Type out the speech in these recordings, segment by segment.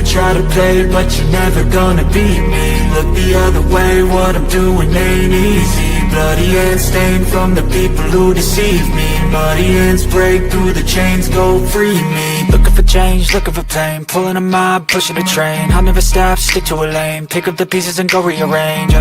could try to play, but you're never gonna beat me. Look the other way, what I'm doing ain't easy. Bloody hands stained from the people who deceive me. Muddy hands break through the chains, go free me. Looking for change, looking for pain, pulling a mob, pushing a train. I'll never stop, stick to a lane, pick up the pieces and go rearrange.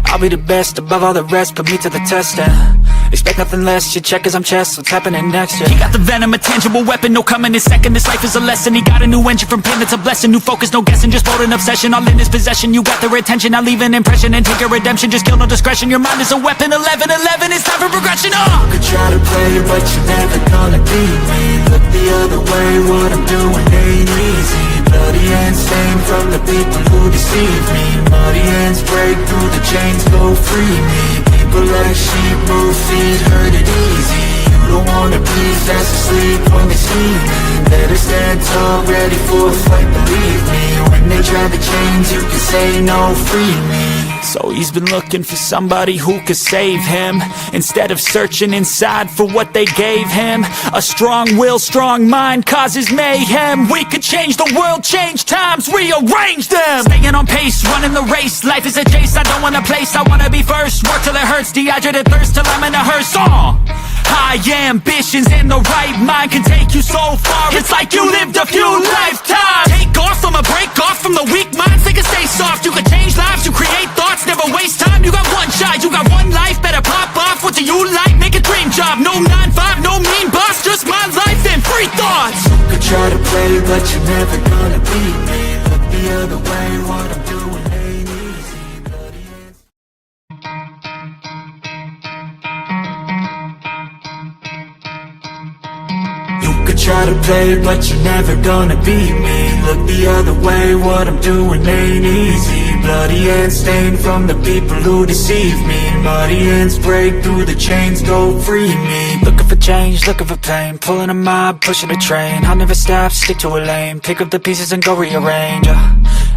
I'll be the best above all the rest, put me to the test and expect nothing less, you check as I'm chess, what's happening next, yeah. He got the venom, a tangible weapon, no coming in second. This life is a lesson, he got a new engine from pain, it's a blessing. New focus, no guessing, just bold and obsession, all in his possession. You got their attention, I'll leave an impression and take your redemption. Just kill, no discretion, your mind is a weapon. 11-11, it's time for progression, You could try to play, but you're never gonna beat me. Look the other way, what I'm doing ain't easy. Bloody hands stained from the people who deceive me. Muddy hands break through the chains, go free me. People like sheep move feet, hurt it easy. You don't wanna be fast asleep when they see me. Better stand tall, ready for a fight, believe me. When they try the chains, you can say no, free me. So he's been looking for somebody who could save him, instead of searching inside for what they gave him. A strong will, strong mind causes mayhem. We could change the world, change times, rearrange them. Staying on pace, running the race, life is a chase. I don't want a place, I wanna be first. Work till it hurts, dehydrated thirst till I'm in a hearse. High ambitions and the right mind can take you so far. It's like you lived a few lifetimes. Take off from a break off from the weak minds, they can stay soft. You can change lives, you create thoughts, never waste time. You got one shot, you got one life, better pop off. What do you like? Make a dream job. No 9-5, no mean boss, just my life and free thoughts. You could try to play, but you're never gonna beat me. Look the other way, what I'm doing ain't easy. Bloody hands. You could try to play, but you're never gonna beat me. Look the other way, what I'm doing ain't easy. Bloody hands stained from the people who deceive me. Muddy hands break through the chains, go free me. Looking for change, looking for pain, pulling a mob, pushing a train. I'll never stop, stick to a lane, pick up the pieces and go rearrange.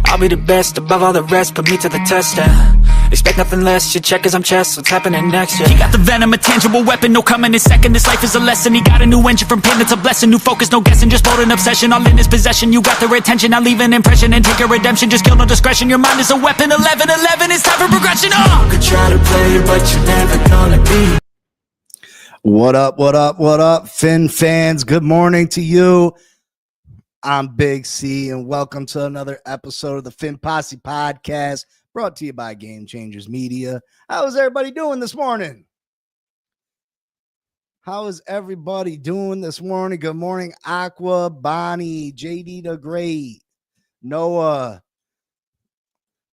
I'll be the best above all the rest, put me to the test and expect nothing less, you check as I'm chess, what's happening next, yeah. He got the venom, a tangible weapon, no coming in second. This life is a lesson, he got a new engine from pain, it's a blessing. New focus, no guessing, just bold and obsession, all in his possession. You got their attention, I'll leave an impression and take your redemption. Just kill, no discretion, your mind is a weapon. 11-11, it's time for progression, You could try to play, but you're never gonna be. What up, what up, what up, Finn fans? Good morning to you. I'm Big C, and welcome to another episode of the Finn Posse Podcast, brought to you by Game Changers Media. How is everybody doing this morning? How is everybody doing this morning? Good morning, Aqua, Bonnie, JD the Great, Noah.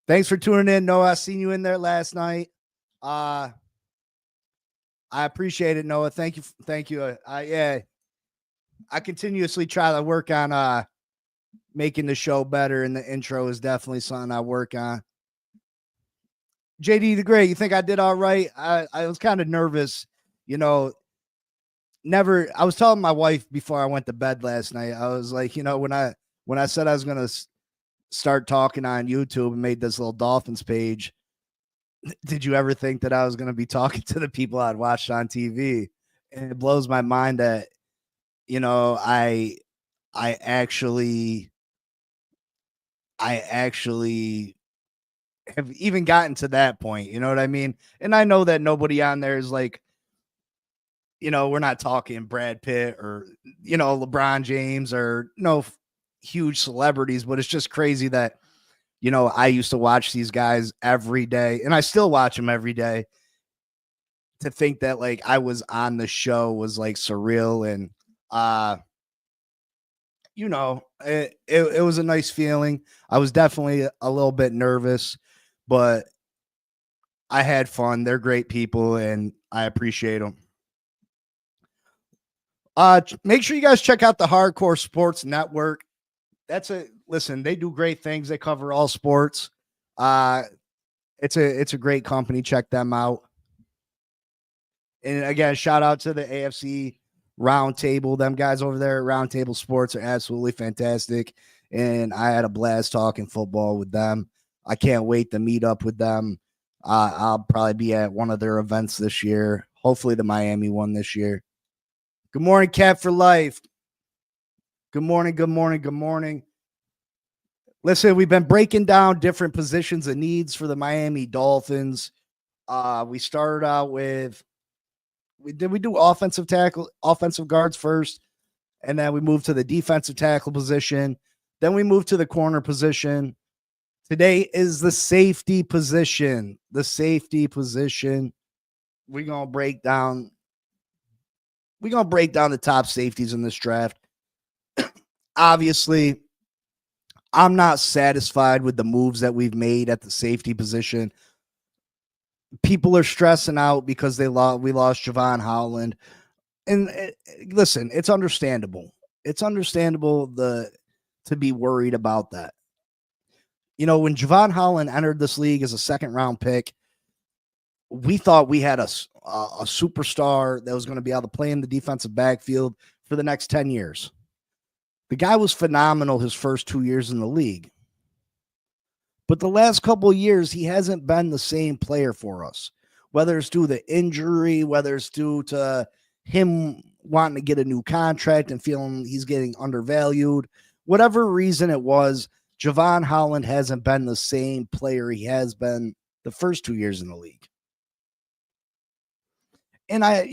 Thanks for tuning in, Noah. I seen you in there last night. I appreciate it, Noah. Thank you. Thank you. I continuously try to work on making the show better, and the intro is definitely something I work on. JD the Great, you think I did all right? I was kind of nervous, I was telling my wife before I went to bed last night, I was like, when I said I was going to start talking on YouTube and made this little Dolphins page, did you ever think that I was going to be talking to the people I'd watched on TV? And it blows my mind that, I actually have even gotten to that point. You know what I mean? And I know that nobody on there is like, we're not talking Brad Pitt or, LeBron James or no huge celebrities, but it's just crazy that, I used to watch these guys every day, and I still watch them every day. To think that like I was on the show was like surreal, and it was a nice feeling. I was definitely a little bit nervous, but I had fun. They're great people, and I appreciate them. Make sure you guys check out the Hardcore Sports Network. Listen, they do great things. They cover all sports. It's a great company. Check them out. And again, shout out to the AFC Roundtable. Them guys over there at Roundtable Sports are absolutely fantastic. And I had a blast talking football with them. I can't wait to meet up with them. I'll probably be at one of their events this year. Hopefully the Miami one this year. Good morning, Cat for Life. Good morning, good morning, good morning. Listen, we've been breaking down different positions and needs for the Miami Dolphins. We started out with we do offensive guards first, and then we moved to the defensive tackle position. Then we moved to the corner position. Today is the safety position. The safety position. We're gonna break down. We're gonna break down the top safeties in this draft. Obviously, I'm not satisfied with the moves that we've made at the safety position. People are stressing out because we lost Javon Holland. And listen, it's understandable. It's understandable to be worried about that. You know, when Javon Holland entered this league as a second-round pick, we thought we had a superstar that was going to be able to play in the defensive backfield for the next 10 years. The guy was phenomenal his first 2 years in the league. But the last couple of years, he hasn't been the same player for us, whether it's due to injury, whether it's due to him wanting to get a new contract and feeling he's getting undervalued. Whatever reason it was, Javon Holland hasn't been the same player he has been the first 2 years in the league. And I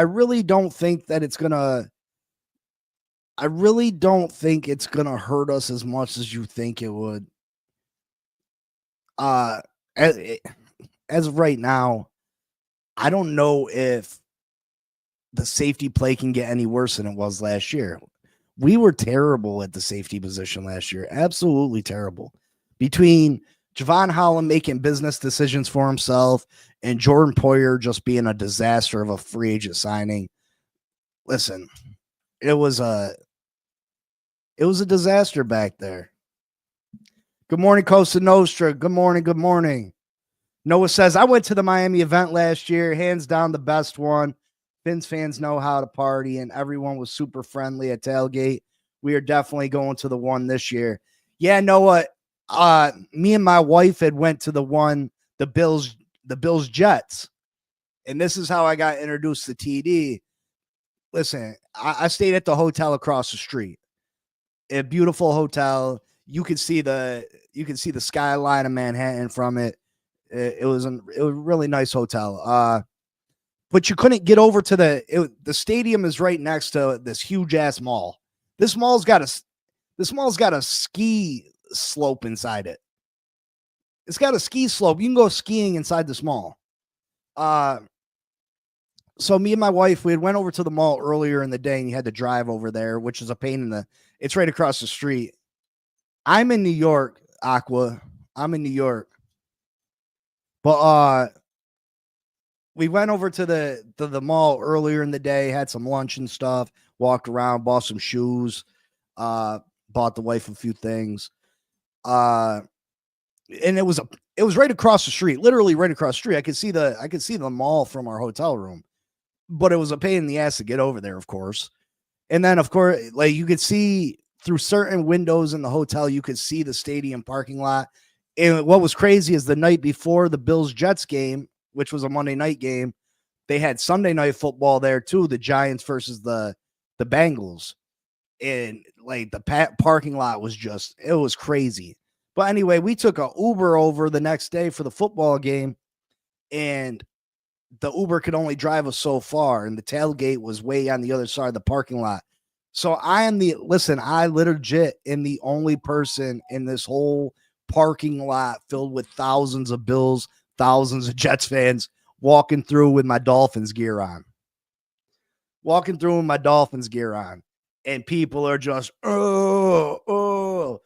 really don't think that it's going to hurt us as much as you think it would. As of right now, I don't know if the safety play can get any worse than it was last year. We were terrible at the safety position last year. Absolutely terrible. Between Javon Holland making business decisions for himself and Jordan Poyer just being a disaster of a free agent signing. Listen, it was a disaster back there. Good morning, Costa Nostra. Good morning. Good morning. Noah says, I went to the Miami event last year. Hands down the best one. Fins fans know how to party, and everyone was super friendly at tailgate. We are definitely going to the one this year. Yeah, Noah, me and my wife had went to the Bills Jets. And this is how I got introduced to TD. Listen, I stayed at the hotel across the street. A beautiful hotel. You could see the skyline of Manhattan from it. It was a really nice hotel. But you couldn't get over to the stadium is right next to this huge ass mall. This mall's got a ski slope inside it. It's got a ski slope. You can go skiing inside this mall. So me and my wife, we had went over to the mall earlier in the day and you had to drive over there, which is a pain it's right across the street. I'm in New York, Aqua. I'm in New York. But we went over to the mall earlier in the day, had some lunch and stuff, walked around, bought some shoes, bought the wife a few things. And it was right across the street, literally right across the street. I could see the mall from our hotel room, but it was a pain in the ass to get over there, of course. And then, of course, like you could see through certain windows in the hotel, you could see the stadium parking lot. And what was crazy is the night before the Bills-Jets game, which was a Monday night game, they had Sunday night football there too, the Giants versus the Bengals. And like the parking lot was it was crazy. But anyway, we took a Uber over the next day for the football game, and the Uber could only drive us so far, and the tailgate was way on the other side of the parking lot. So I legit am the only person in this whole parking lot filled with thousands of Bills, thousands of Jets fans walking through with my Dolphins gear on. And people are just, oh.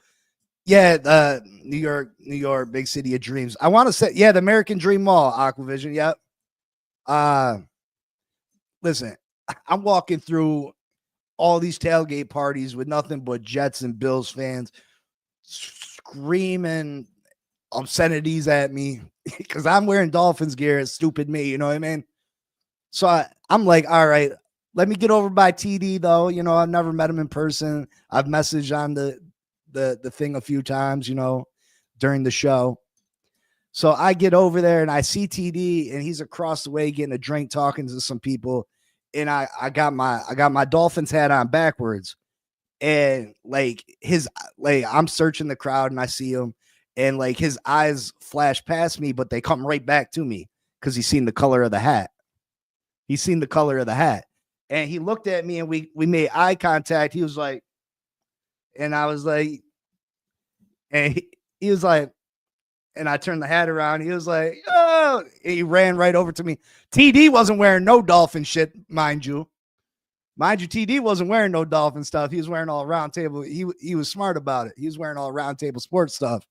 Yeah, New York, big city of dreams. I want to say, yeah, the American Dream Mall, Aquavision. Yep. Listen, I'm walking through all these tailgate parties with nothing but Jets and Bills fans screaming obscenities at me because I'm wearing Dolphins gear. It's stupid me, you know what I mean? So I'm like, all right, let me get over by TD though. You know, I've never met him in person. I've messaged on the thing a few times, you know, during the show. So I get over there and I see TD and he's across the way getting a drink, talking to some people. And I got my Dolphins hat on backwards. and like I'm searching the crowd and I see him, and like his eyes flash past me, but they come right back to me because he's seen the color of the hat. He's seen the color of the hat. And he looked at me and we made eye contact. He was like, and I was like, and he was like, and I turned the hat around. He was like, oh, and he ran right over to me. TD wasn't wearing no Dolphin shit, mind you. Mind you, TD wasn't wearing no Dolphin stuff. He was wearing all round table. He was smart about it. He was wearing all round table sports stuff.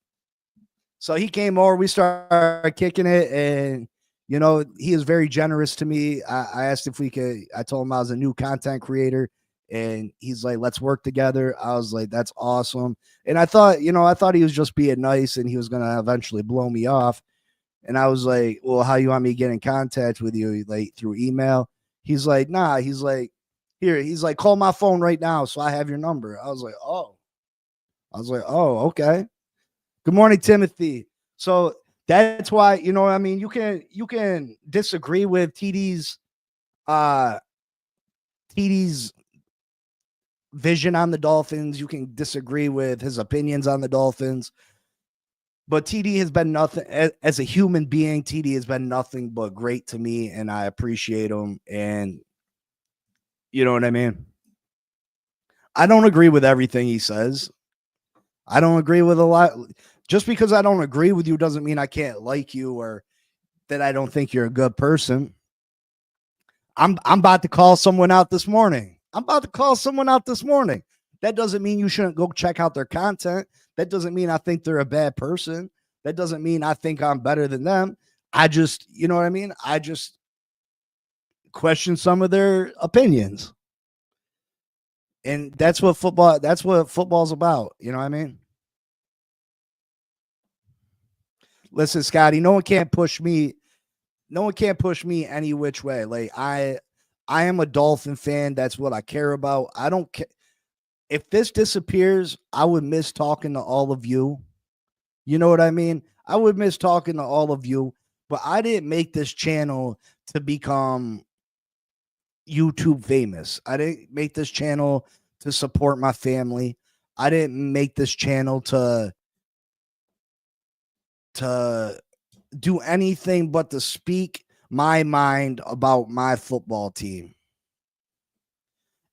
So he came over. We started kicking it, and you know, he is very generous to me. I asked if we could. I told him I was a new content creator, and he's like, "Let's work together." I was like, "That's awesome." And I thought he was just being nice, and he was gonna eventually blow me off. And I was like, "Well, how you want me to get in contact with you? Like through email?" He's like, "Nah." He's like, "Here." He's like, "Call my phone right now, so I have your number." I was like, "Oh." Okay. Good morning, Timothy. So that's why, you know what I mean? You can disagree with uh TD's vision on the Dolphins. You can disagree with his opinions on the Dolphins. But TD has been nothing as a human being. TD has been nothing but great to me, and I appreciate him. And you know what I mean? I don't agree with everything he says. I don't agree with a lot. Just because I don't agree with you doesn't mean I can't like you or that I don't think you're a good person. I'm about to call someone out this morning. That doesn't mean you shouldn't go check out their content. That doesn't mean I think they're a bad person. That doesn't mean I think I'm better than them. I just, you know what I mean? I just question some of their opinions. And that's what football's about. You know what I mean? Listen, Scotty, no one can't push me any which way. Like I am a Dolphin fan. That's what I care about. I don't care if this disappears. I would miss talking to all of you. You know what I mean? I would miss talking to all of you, but I didn't make this channel to become YouTube famous. I didn't make this channel to support my family. I didn't make this channel to do anything but to speak my mind about my football team.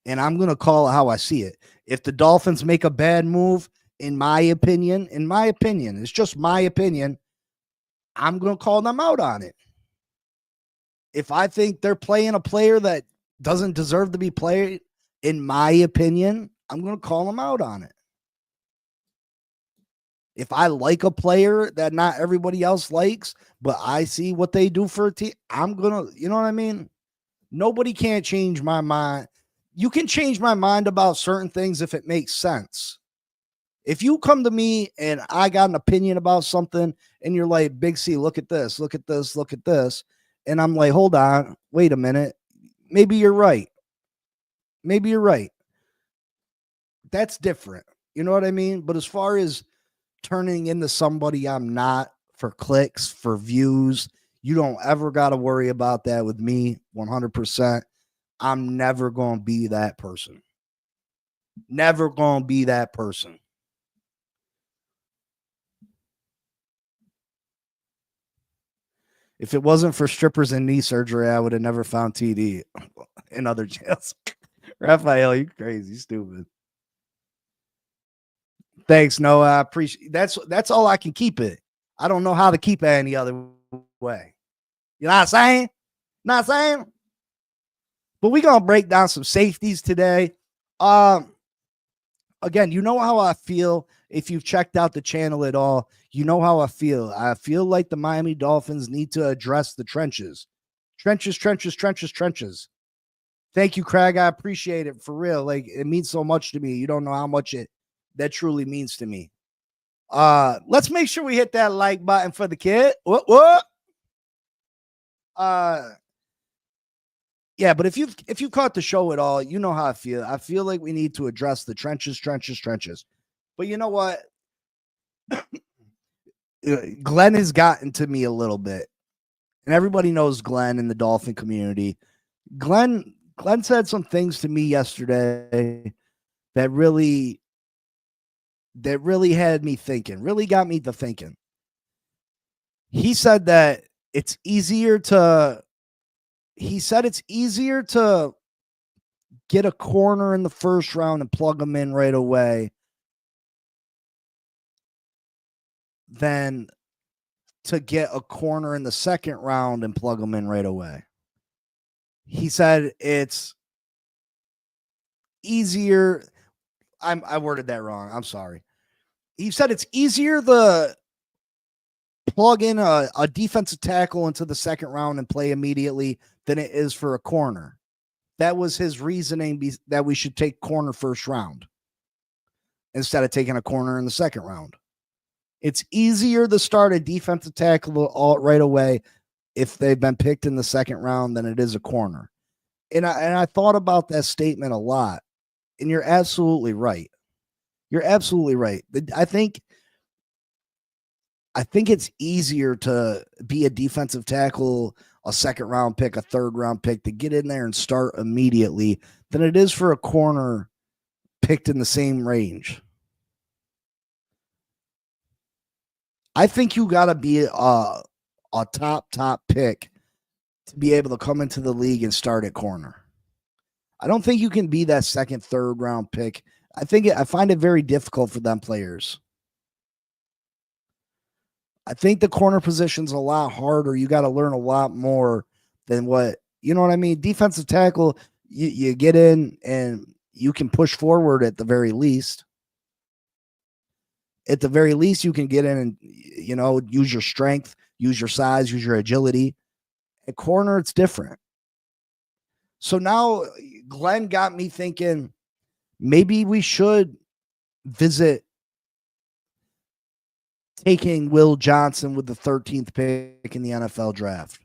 And I'm going to call it how I see it. If the Dolphins make a bad move, in my opinion, it's just my opinion, I'm going to call them out on it. If I think they're playing a player that doesn't deserve to be played, in my opinion, I'm going to call them out on it. If I like a player that not everybody else likes, but I see what they do for a team, I'm going to, you know what I mean? Nobody can't change my mind. You can change my mind about certain things if it makes sense. If you come to me and I got an opinion about something and you're like, Big C, look at this, look at this, look at this. And I'm like, hold on, wait a minute. Maybe you're right. That's different. You know what I mean? But as far as turning into somebody I'm not for clicks, for views, you don't ever got to worry about that with me 100%. I'm never going to be that person. Never going to be that person. If it wasn't for strippers and knee surgery, I would have never found TD in other jails. Raphael, you crazy, stupid. Thanks, Noah. I appreciate that's all I can keep it. I don't know how to keep it any other way. You know what I'm saying? Not saying? But we're gonna break down some safeties today. Again, you know how I feel. If you've checked out the channel at all, you know how I feel. I feel like the Miami Dolphins need to address the trenches. Trenches. Thank you, Craig. I appreciate it for real. Like, it means so much to me. You don't know how much that truly means to me. Let's make sure we hit that like button for the kid. What? Yeah, but if you caught the show at all, you know how I feel. I feel like we need to address the trenches. But you know what? Glenn has gotten to me a little bit. And everybody knows Glenn in the Dolphin community. Glenn said some things to me yesterday that really had me thinking, really got me to thinking. He said that it's easier to get a corner in the first round and plug them in right away than to get a corner in the second round and plug them in right away. He said it's easier. I worded that wrong. I'm sorry. He said it's easier to plug in a defensive tackle into the second round and play immediately than it is for a corner. That was his reasoning that we should take corner first round instead of taking a corner in the second round. It's easier to start a defensive tackle right away if they've been picked in the second round than it is a corner. And I thought about that statement a lot. And you're absolutely right. You're absolutely right. I think it's easier to be a defensive tackle, a second round pick, a third round pick, to get in there and start immediately than it is for a corner picked in the same range. I think you got to be a top pick to be able to come into the league and start at corner. I don't think you can be that second, third round pick. I find it very difficult for them players. I think the corner position's a lot harder. You got to learn a lot more than what, you know what I mean? Defensive tackle, you get in and you can push forward at the very least. At the very least, you can get in and, use your strength, use your size, use your agility. At corner, it's different. So now Glenn got me thinking maybe we should visit taking Will Johnson with the 13th pick in the NFL draft.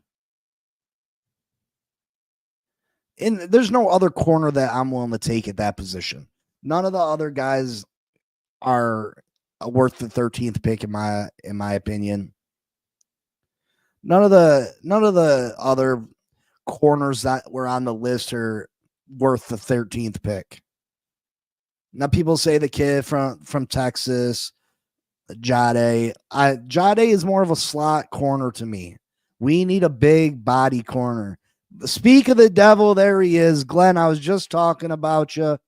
And there's no other corner that I'm willing to take at that position. None of the other guys are worth the 13th pick in my opinion. None of the other corners that were on the list are worth the 13th pick. Now people say the kid from Texas, Jade. Jade is more of a slot corner to me. We need a big body corner. Speak of the devil, there he is. Glenn, I was just talking about you.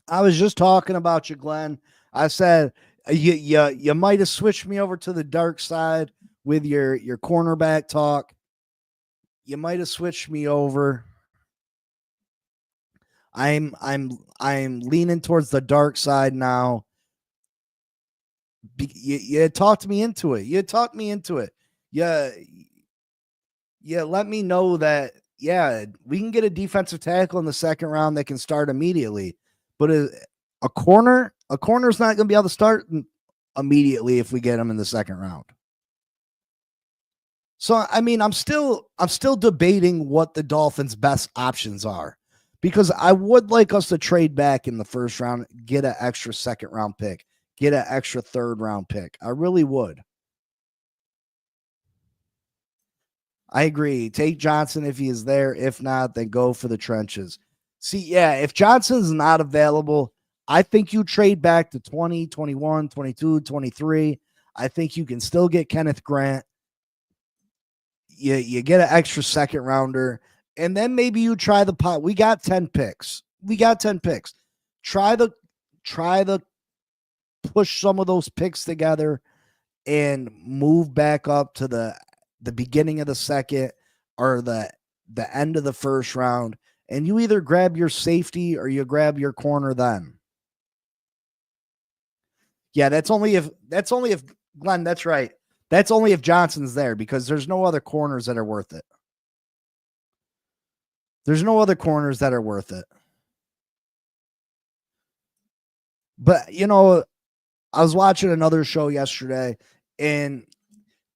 Glenn. I said you might have switched me over to the dark side with your cornerback talk. You might have switched me over. I'm leaning towards the dark side now. You talked me into it. Yeah, let me know that, we can get a defensive tackle in the second round that can start immediately. But a corner's not going to be able to start immediately if we get him in the second round. So, I mean, I'm still debating what the Dolphins' best options are, because I would like us to trade back in the first round, get an extra second round pick, get an extra third round pick. I really would. I agree. Take Johnson if he is there. If not, then go for the trenches. See, if Johnson's not available, I think you trade back to 20, 21, 22, 23. I think you can still get Kenneth Grant. You get an extra second rounder, and then maybe you try the pot. We got 10 picks. Try the push some of those picks together and move back up to the beginning of the second or the end of the first round, and you either grab your safety or you grab your corner then. Yeah, that's only if Glenn, that's right. That's only if Johnson's there, because there's no other corners that are worth it. But, I was watching another show yesterday, and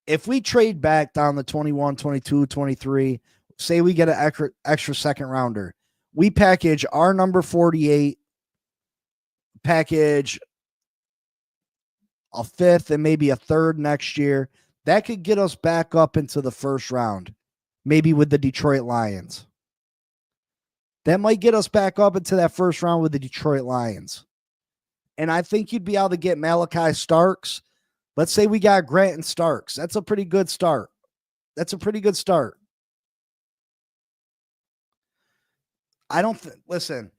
if we trade back down the 21, 22, 23, say we get an extra second rounder, we package our number 48, package a fifth and maybe a third next year, that could get us back up into the first round, maybe with the Detroit Lions. That might get us back up into that first round with the Detroit Lions. And I think you'd be able to get Malachi Starks. Let's say we got Grant and Starks. That's a pretty good start. I don't listen.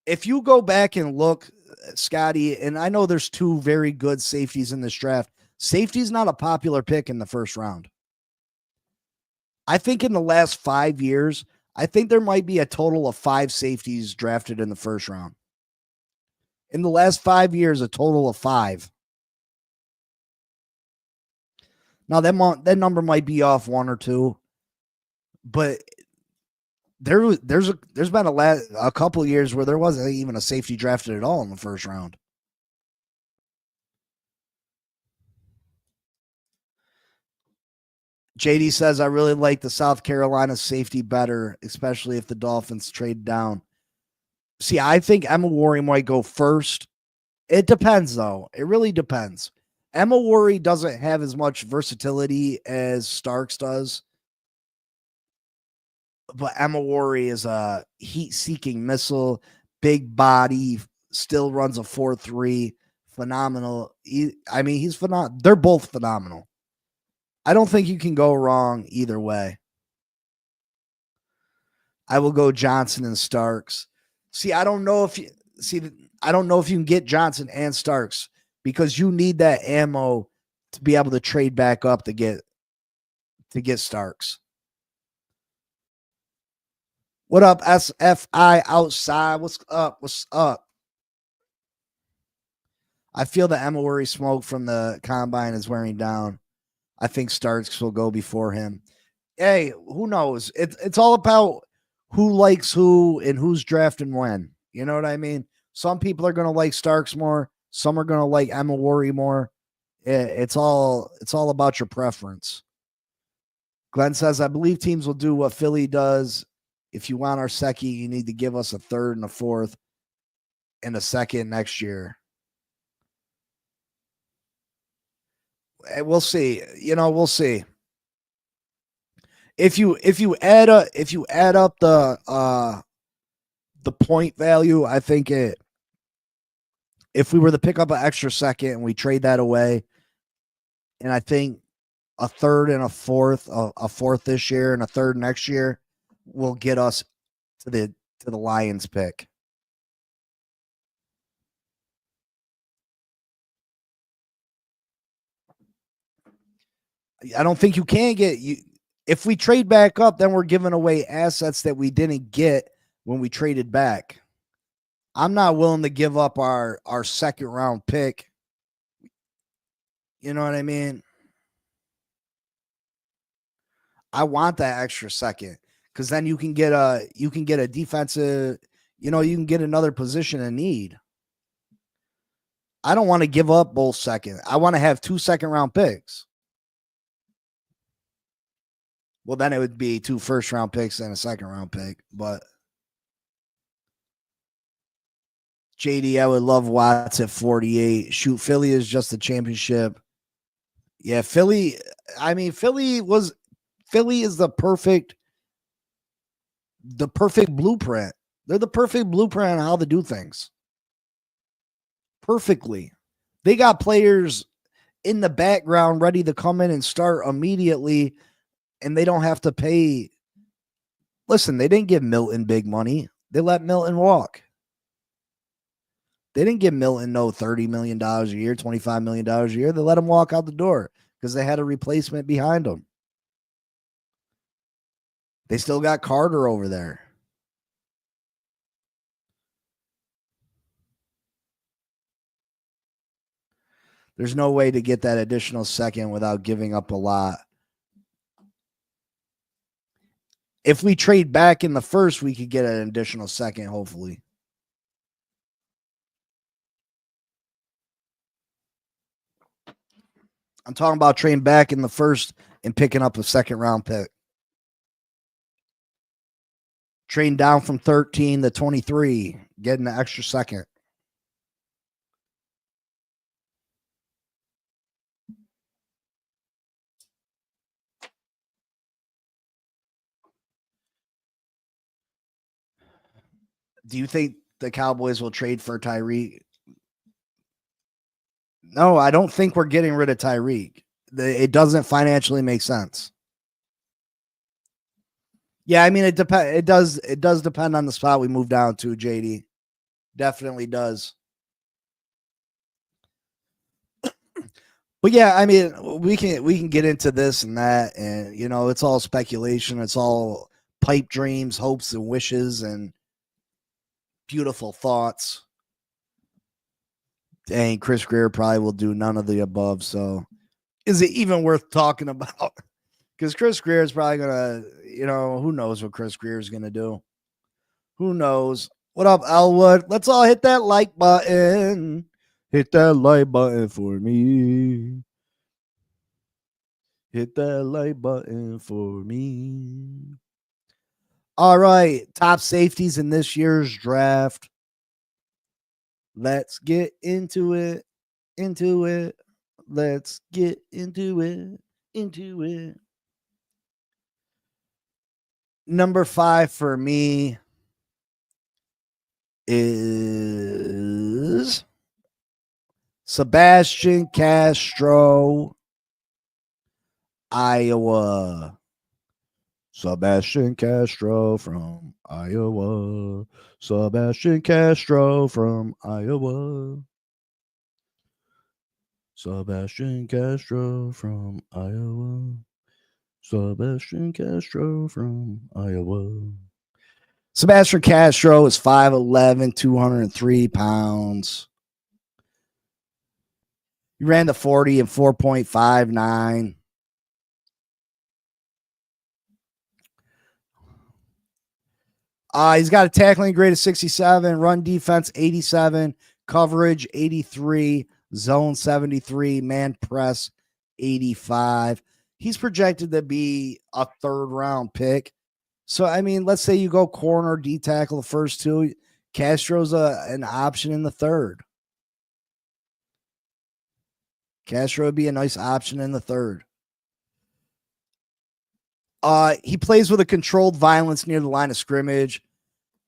If you go back and look, Scotty, and I know there's two very good safeties in this draft. Safety's not a popular pick in the first round. I think in the last 5 years, I think there might be a total of 5 safeties drafted in the first round. In the last 5 years, a total of 5. Now that number might be off 1 or 2, but there's been a couple of years where there wasn't even a safety drafted at all in the first round. JD says, I really like the South Carolina safety better, especially if the Dolphins trade down. See, I think Emma Warren might go first. It depends, though. It really depends. Emma Warren doesn't have as much versatility as Starks does. But Emma Warren is a heat-seeking missile, big body, still runs a 4.3. Phenomenal. He's phenomenal. They're both phenomenal. I don't think you can go wrong either way. I will go Johnson and Starks. I don't know if you can get Johnson and Starks because you need that ammo to be able to trade back up to get Starks. What up, SFI outside? What's up? I feel the Emma Worry smoke from the combine is wearing down. I think Starks will go before him. Hey, who knows? It's all about who likes who and who's drafting when. You know what I mean? Some people are going to like Starks more. Some are going to like Emma Worry more. It's all about your preference. Glenn says, I believe teams will do what Philly does. If you want our second, you need to give us a third and a fourth and a second next year. We'll see. We'll see. If you add up the point value, I think if we were to pick up an extra second and we trade that away, and I think a third and a fourth this year and a third next year will get us to the Lions pick. I don't think you can get you. If we trade back up, then we're giving away assets that we didn't get when we traded back. I'm not willing to give up our second round pick. You know what I mean? I want that extra second because then you can get a defensive, you can get another position in need. I don't want to give up both second. I want to have 2 second round picks. Well, then it would be 2 first round picks and a second round pick. But JD, I would love Watts at 48. Shoot, Philly is just a championship. Yeah, Philly. Philly is the perfect blueprint. They're the perfect blueprint on how to do things. Perfectly. They got players in the background ready to come in and start immediately, and they don't have to pay. Listen, they didn't give Milton big money. They let Milton walk. They didn't give Milton no $30 million a year, $25 million a year. They let him walk out the door because they had a replacement behind him. They still got Carter over there. There's no way to get that additional second without giving up a lot. If we trade back in the first, we could get an additional second, hopefully. I'm talking about trading back in the first and picking up a second round pick. Trading down from 13 to 23, getting an extra second. Do you think the Cowboys will trade for Tyreek? No, I don't think we're getting rid of Tyreek. It doesn't financially make sense. Yeah, I mean it depends. It does depend on the spot we move down to, JD. Definitely does. But yeah, I mean, we can get into this and that, and it's all speculation. It's all pipe dreams, hopes, and wishes, and beautiful thoughts. And Chris Greer probably will do none of the above. So, is it even worth talking about? Because Chris Greer is probably gonna, who knows what Chris Greer is gonna do? Who knows? What up, Elwood? Let's all hit that like button. Hit that like button for me. Hit that like button for me. All right. Top safeties in this year's draft. Let's get into it. Into it. Let's get into it. Into it. Number 5 for me is Sebastian Castro, Iowa. Sebastian Castro from Iowa. Sebastian Castro from Iowa. Sebastian Castro from Iowa. Sebastian Castro from Iowa. Sebastian Castro is 5'11", 203 pounds. He ran the 40 in 4.59. He's got a tackling grade of 67, run defense 87, coverage 83, zone 73, man press 85. He's projected to be a 3rd round pick. So, I mean, let's say you go corner, D tackle the first 2. Castro's an option in the 3rd. Castro would be a nice option in the 3rd. He plays with a controlled violence near the line of scrimmage,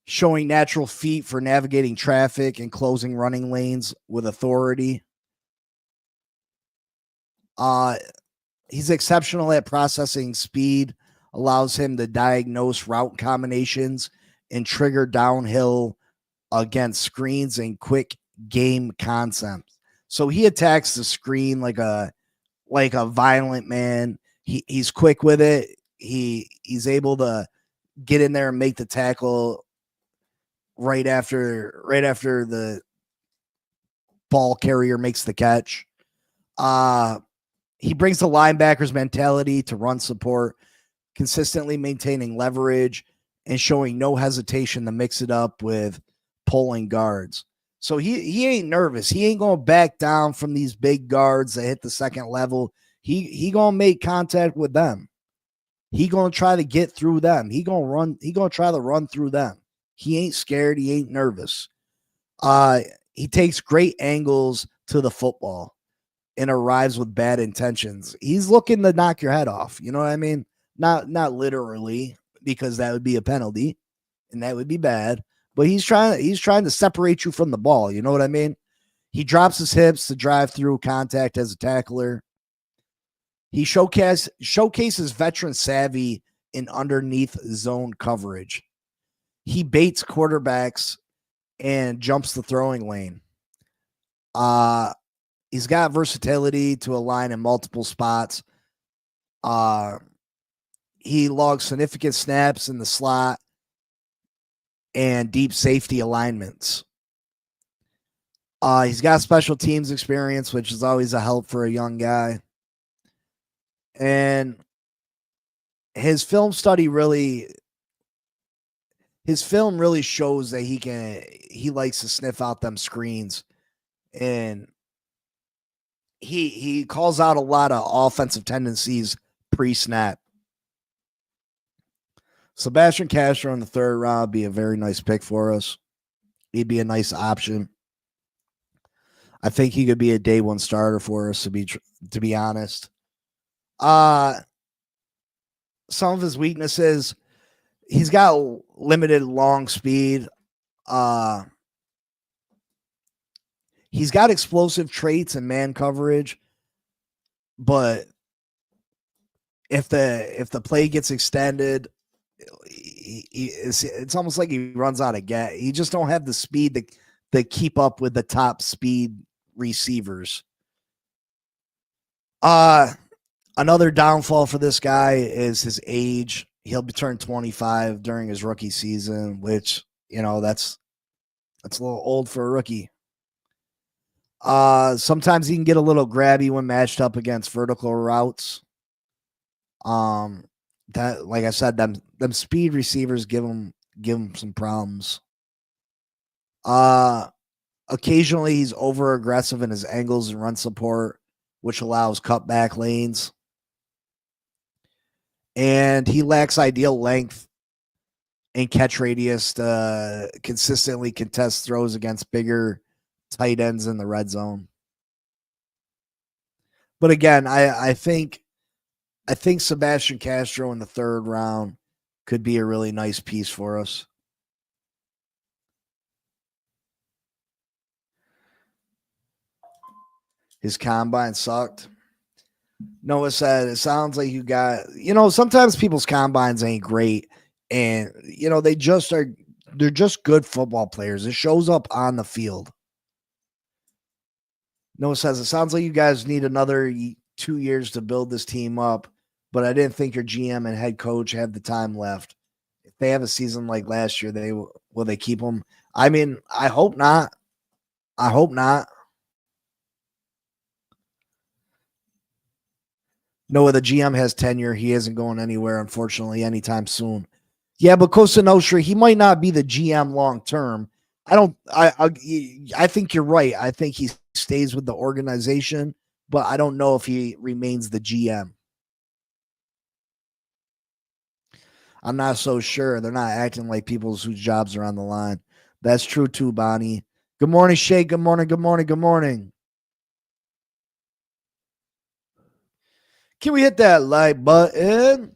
showing natural feet for navigating traffic and closing running lanes with authority. He's exceptional at processing speed, allows him to diagnose route combinations and trigger downhill against screens and quick game concepts. So he attacks the screen like a violent man. He's quick with it. He's able to get in there and make the tackle right after the ball carrier makes the catch. He brings the linebacker's mentality to run support, consistently maintaining leverage and showing no hesitation to mix it up with pulling guards. So he ain't nervous. He ain't going to back down from these big guards that hit the second level. He going to make contact with them. He going to try to get through them. He going to run. He going to try to run through them. He ain't scared. He ain't nervous. He takes great angles to the football and arrives with bad intentions. He's looking to knock your head off. You know what I mean? Not literally, because that would be a penalty and that would be bad. But he's trying to separate you from the ball. You know what I mean? He drops his hips to drive through contact as a tackler. He showcases veteran savvy in underneath zone coverage. He baits quarterbacks and jumps the throwing lane. He's got versatility to align in multiple spots. He logs significant snaps in the slot and deep safety alignments. He's got special teams experience, which is always a help for a young guy. And his film really shows that he likes to sniff out them screens, and he calls out a lot of offensive tendencies pre-snap. Sebastian Castro in the 3rd round would be a very nice pick for us. He'd be a nice option. I think he could be a day 1 starter for us, to be honest. Some of his weaknesses, he's got limited long speed. He's got explosive traits and man coverage, but if the play gets extended, it's almost like he runs out of gas. He just don't have the speed to keep up with the top speed receivers. Another downfall for this guy is his age. He'll be turned 25 during his rookie season, which, that's a little old for a rookie. Sometimes he can get a little grabby when matched up against vertical routes. That, like I said, them speed receivers give him some problems. Occasionally he's over aggressive in his angles and run support, which allows cutback lanes. And he lacks ideal length and catch radius to consistently contest throws against bigger tight ends in the red zone. But again, I think Sebastian Castro in the third round could be a really nice piece for us. His combine sucked. Noah said, it sounds like you got, sometimes people's combines ain't great. And, they're just good football players. It shows up on the field. Noah says, it sounds like you guys need another 2 years to build this team up, but I didn't think your GM and head coach had the time left. If they have a season like last year, will they keep him? I mean, I hope not. Noah, the GM has tenure. He isn't going anywhere, unfortunately, anytime soon. Yeah, but Cosa Nostra, he might not be the GM long term. I think you're right. I think he stays with the organization, but I don't know if he remains the GM. I'm not so sure. They're not acting like people whose jobs are on the line. That's true too, Bonnie. Good morning, Shay. Good morning. Good morning. Good morning. Can we hit that like button?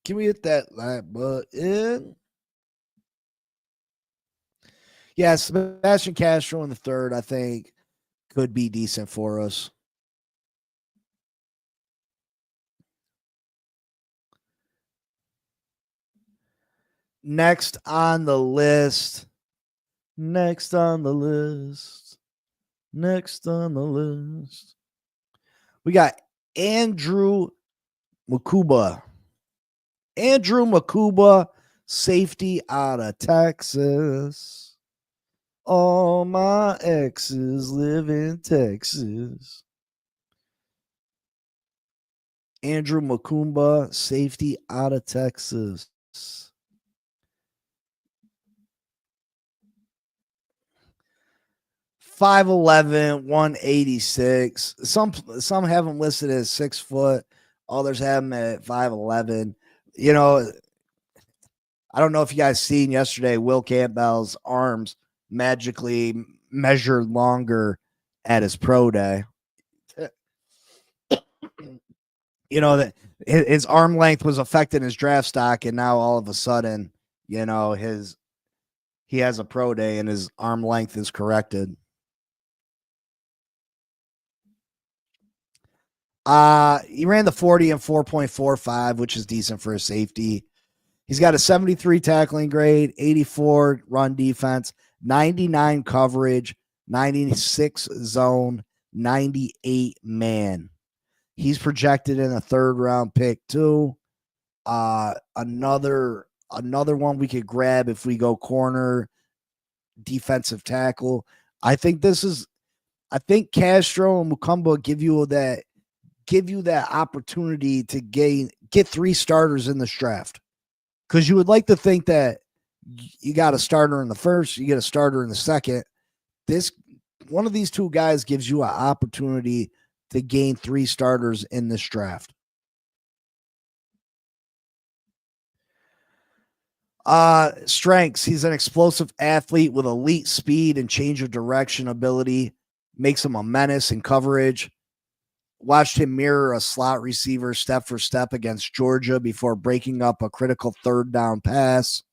Can we hit that like button? Yeah, Sebastian Castro in the third, I think, could be decent for us. Next on the list. Next on the list. We got Andrew Makuba. Safety out of Texas. All my exes live in Texas. Andrew Makumba, safety out of Texas. 5'11", 186. Some have him listed as 6 foot. Others have him at 5'11". I don't know if you guys seen yesterday, Will Campbell's arms magically measured longer at his pro day. That his arm length was affecting his draft stock, and now all of a sudden, he has a pro day and his arm length is corrected. He ran the 40 in 4.45, which is decent for a safety. He's got a 73 tackling grade, 84 run defense, 99 coverage, 96 zone, 98 man. He's projected in a third round pick too. Another one we could grab if we go corner, defensive tackle. I think Castro and Mukumba give you that opportunity to get 3 starters in this draft. Because you would like to think that you got a starter in the first, you get a starter in the second. One of these two guys gives you an opportunity to gain 3 starters in this draft. Strengths. He's an explosive athlete with elite speed and change of direction ability. Makes him a menace in coverage. Watched him mirror a slot receiver step for step against Georgia before breaking up a critical third down pass.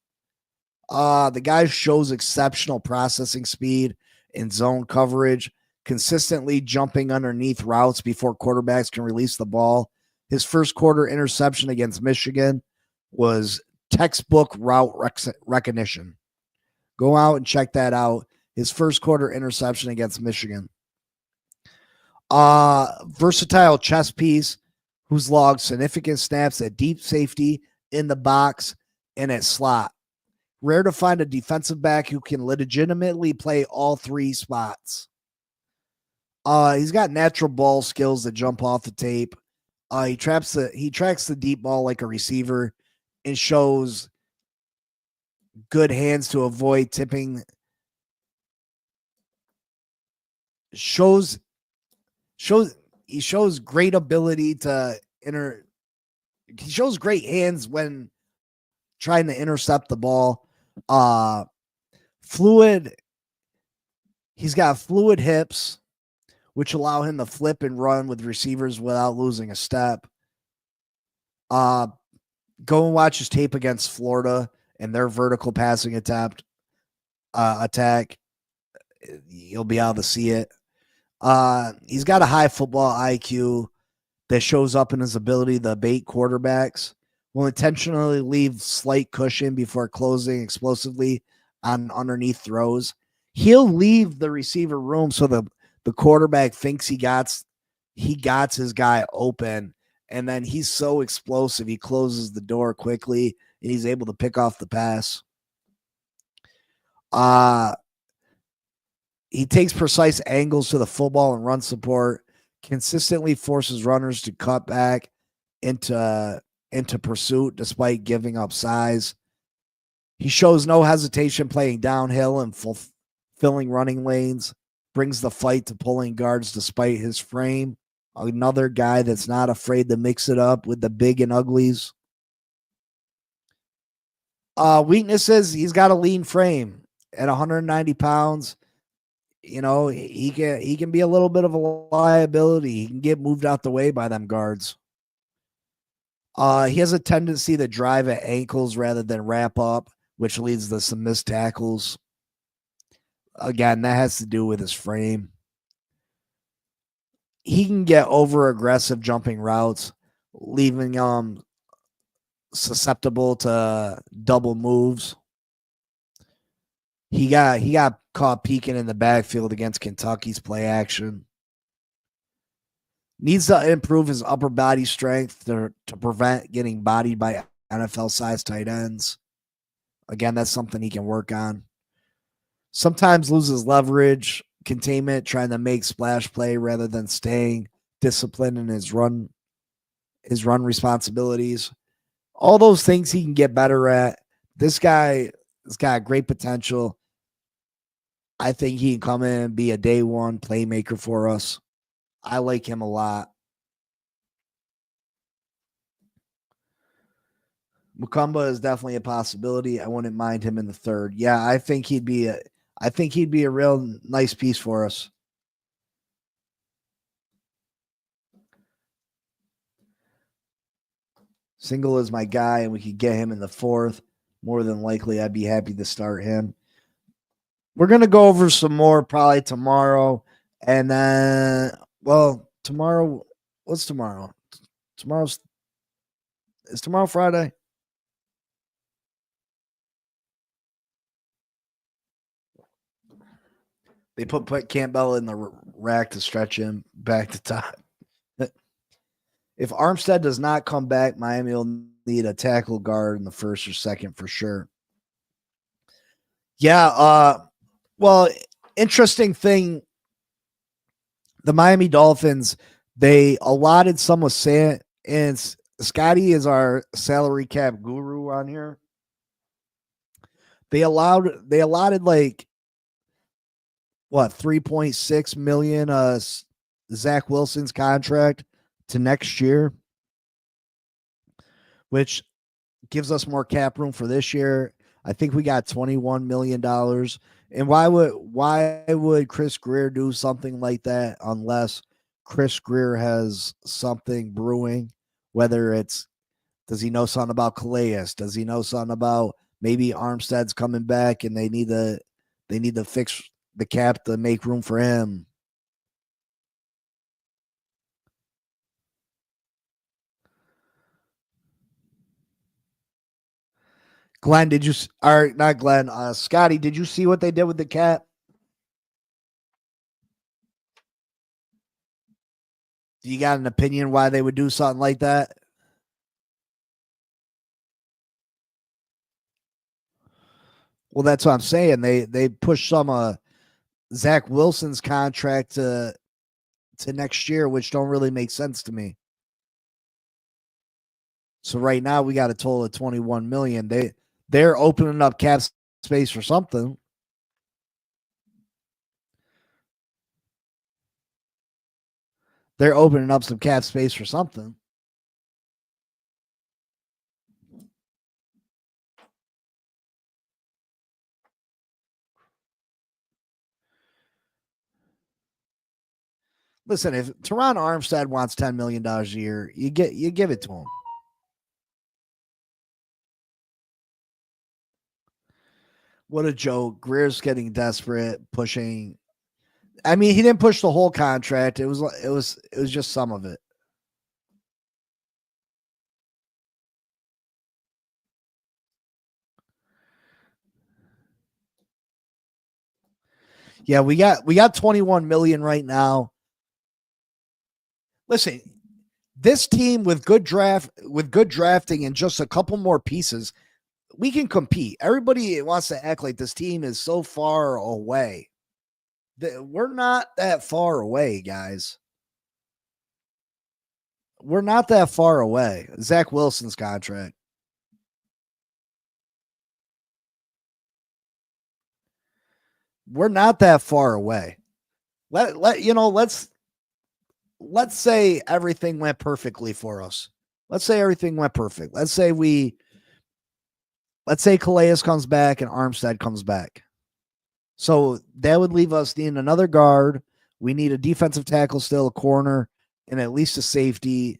The guy shows exceptional processing speed in zone coverage, consistently jumping underneath routes before quarterbacks can release the ball. His first quarter interception against Michigan was textbook route recognition. Go out and check that out. His first quarter interception against Michigan. Versatile chess piece who's logged significant snaps at deep safety, in the box, and at slot. Rare to find a defensive back who can legitimately play all three spots. He's got natural ball skills that jump off the tape. He tracks the deep ball like a receiver and shows good hands to avoid tipping. He shows great ability to he shows great hands when trying to intercept the ball. He's got fluid hips, which allow him to flip and run with receivers without losing a step. Go and watch his tape against Florida and their vertical passing attack. You'll be able to see it. He's got a high football IQ that shows up in his ability to bait quarterbacks. Will intentionally leave slight cushion before closing explosively on underneath throws. He'll leave the receiver room so the quarterback thinks he got his guy open, and then he's so explosive he closes the door quickly and he's able to pick off the pass. He takes precise angles to the football and run support, consistently forces runners to cut back into pursuit despite giving up size. He shows no hesitation playing downhill and fulfilling running lanes, brings the fight to pulling guards despite his frame. Another guy that's not afraid to mix it up with the big and uglies. Weaknesses, he's got a lean frame at 190 pounds. You know, he can be a little bit of a liability. He can get moved out the way by them guards. He has a tendency to drive at ankles rather than wrap up, which leads to some missed tackles. Again, that has to do with his frame. He can get over aggressive jumping routes, leaving susceptible to double moves. He got caught peeking in the backfield against Kentucky's play action. Needs to improve his upper body strength to prevent getting bodied by NFL-sized tight ends. Again, that's something he can work on. Sometimes loses leverage, containment, trying to make splash play rather than staying disciplined in his run responsibilities. All those things he can get better at. This guy has got great potential. I think he can come in and be a day one playmaker for us. I like him a lot. Mukumba is definitely a possibility. I wouldn't mind him in the third. Yeah, I think he'd be a real nice piece for us. Single is my guy, and we could get him in the fourth. More than likely, I'd be happy to start him. We're going to go over some more probably tomorrow. And then, tomorrow, what's tomorrow? Is tomorrow Friday? They put Campbell in the rack to stretch him back to top. If Armstead does not come back, Miami will need a tackle guard in the first or second for sure. Yeah, interesting thing. The Miami Dolphins, they allotted some of Sam, and Scotty is our salary cap guru on here. They allotted like what, 3.6 million Zach Wilson's contract to next year, which gives us more cap room for this year. I think we got $21 million. And why would Chris Greer do something like that unless Chris Greer has something brewing, whether it's does he know something about Calais? Does he know something about maybe Armstead's coming back and they need to fix the cap to make room for him? Glenn, did you or not Glenn, Scotty, did you see what they did with the cap? Do you got an opinion why they would do something like that? Well, that's what I'm saying. They pushed some Zach Wilson's contract to next year, which don't really make sense to me. So right now we got a total of 21 million. They're opening up cap space for something. They're opening up some cap space for something. Listen, if Teron Armstead wants $10 million a year, you give it to him. What a joke. Greer's getting desperate, pushing. I mean, he didn't push the whole contract. It was just some of it. Yeah, we got 21 million right now. Listen, this team with good drafting and just a couple more pieces, we can compete. Everybody wants to act like this team is so far away. We're not that far away, guys. We're not that far away. Zach Wilson's contract. We're not that far away. Let's say everything went perfectly for us. Let's say everything went perfect. Let's say Calais comes back and Armstead comes back. So that would leave us needing another guard. We need a defensive tackle still, a corner, and at least a safety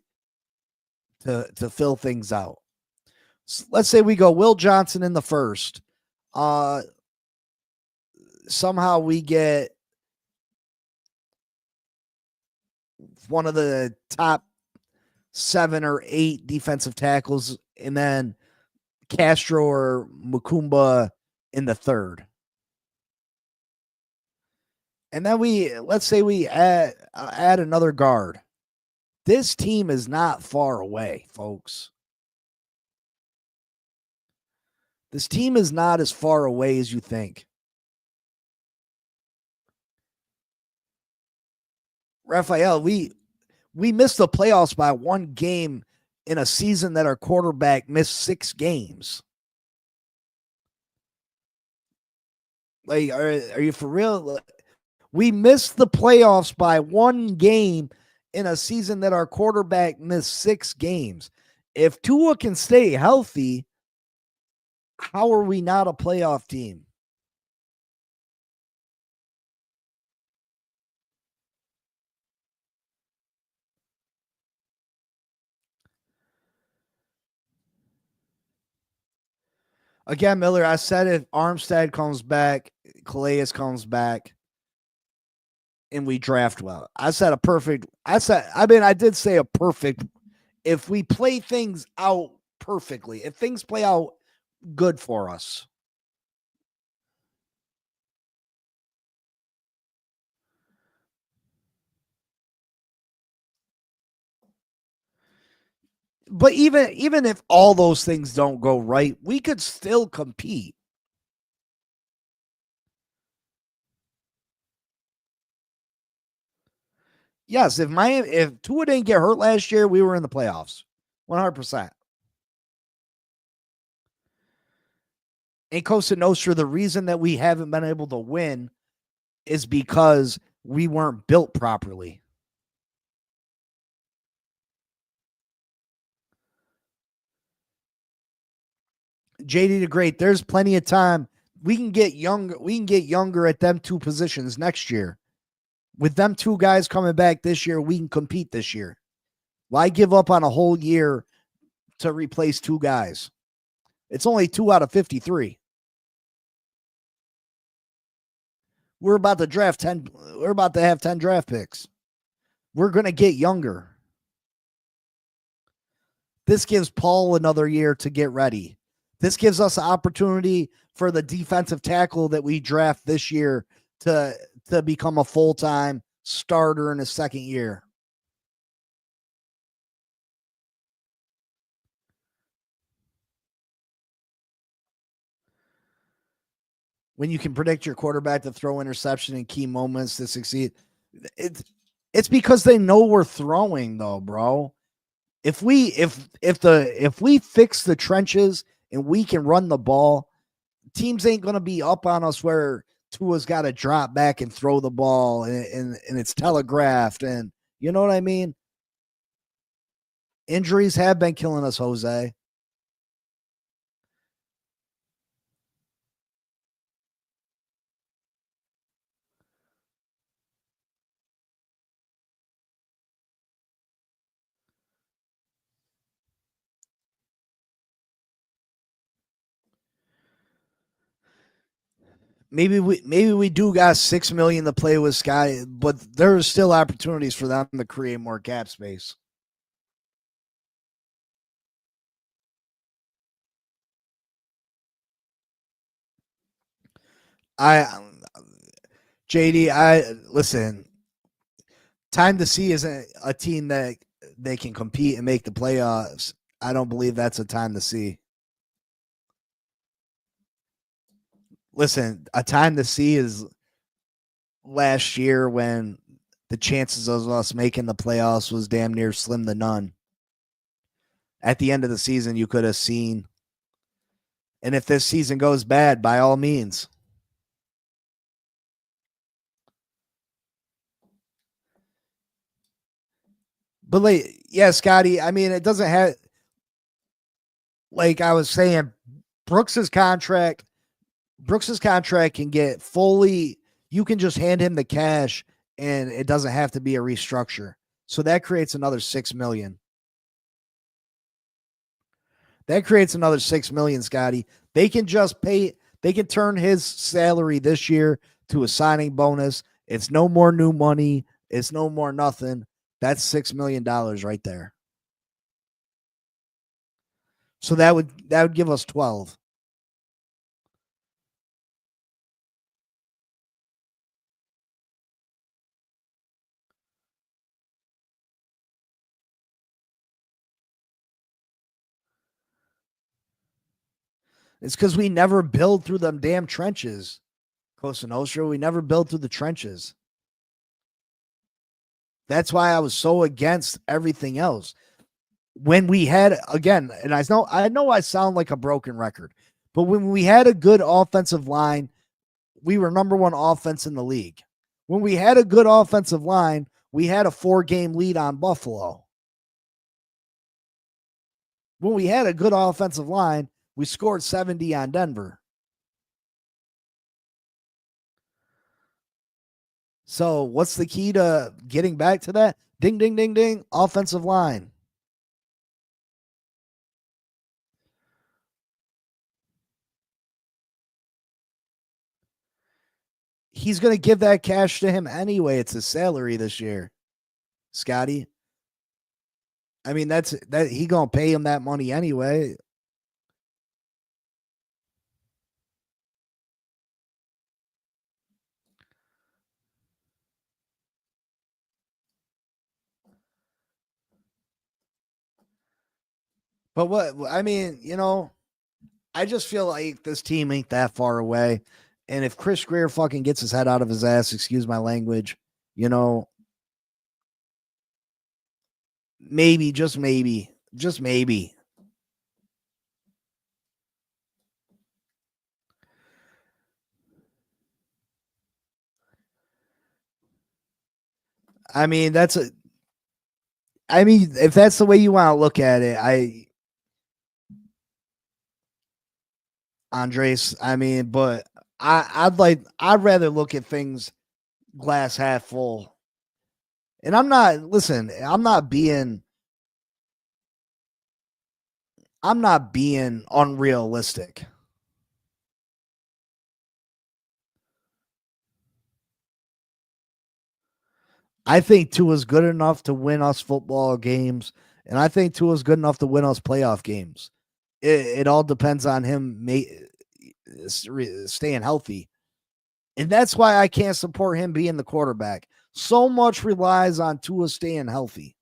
to fill things out. So let's say we go Will Johnson in the first. Somehow we get one of the top 7 or 8 defensive tackles, and then Castro or Mukumba in the third. And then let's say we add another guard. This team is not far away, folks. This team is not as far away as you think. Raphael, we missed the playoffs by 1 game in a season that our quarterback missed 6 games. Like, are you for real? We missed the playoffs by 1 game in a season that our quarterback missed 6 games. If Tua can stay healthy, how are we not a playoff team? Again, Miller, I said if Armstead comes back, Calais comes back, and we draft well. I did say a perfect. If we play things out perfectly, if things play out good for us. But even if all those things don't go right, we could still compete. Yes, if Tua didn't get hurt last year, we were in the playoffs. 100%. And Costa Nostra, the reason that we haven't been able to win is because we weren't built properly. JD the Great, there's plenty of time. We can get younger at them 2 positions next year. With them two guys coming back this year, we can compete this year. Why give up on a whole year to replace two guys? It's only 2 out of 53. We're about to draft 10. We're about to have 10 draft picks. We're going to get younger. This gives Paul another year to get ready. This gives us an opportunity for the defensive tackle that we draft this year to become a full-time starter in his second year. When you can predict your quarterback to throw interception in key moments to succeed, it's because they know we're throwing, though, bro. If we fix the trenches and we can run the ball, teams ain't gonna be up on us where Tua's got to drop back and throw the ball and it's telegraphed, and you know what I mean? Injuries have been killing us, Jose. Maybe we do got $6 million to play with, Sky, but there's still opportunities for them to create more cap space. JD, listen. Time to see isn't a team that they can compete and make the playoffs. I don't believe that's a time to see. Listen, a time to see is last year when the chances of us making the playoffs was damn near slim to none. At the end of the season, you could have seen. And if this season goes bad, by all means. But like, yeah, Scotty, I mean, it doesn't have, like I was saying, Brooks's contract can get fully, you can just hand him the cash and it doesn't have to be a restructure. So that creates another $6 million. That creates another $6 million, Scotty. They can just pay, they can turn his salary this year to a signing bonus. It's no more new money. It's no more nothing. That's $6 million right there. So that would give us 12. It's because we never build through them damn trenches, Costa Nostra. We never build through the trenches. That's why I was so against everything else. When we had, again, and I know I sound like a broken record, but when we had a good offensive line, we were number one offense in the league. When we had a good offensive line, we had a 4-game lead on Buffalo. When we had a good offensive line, we scored 70 on Denver. So what's the key to getting back to that? Ding, ding, ding, ding. Offensive line. He's going to give that cash to him anyway. It's his salary this year, Scotty. I mean, that he going to pay him that money anyway. But what, I mean, you know, I just feel like this team ain't that far away. And if Chris Greer fucking gets his head out of his ass, excuse my language, you know, maybe, just maybe. I mean, if that's the way you want to look at it, Andres, I mean, but I'd rather look at things glass half full. And I'm not, listen, I'm not being unrealistic. I think Tua's good enough to win us football games, and I think Tua's good enough to win us playoff games. It all depends on him staying healthy. And that's why I can't support him being the quarterback. So much relies on Tua staying healthy.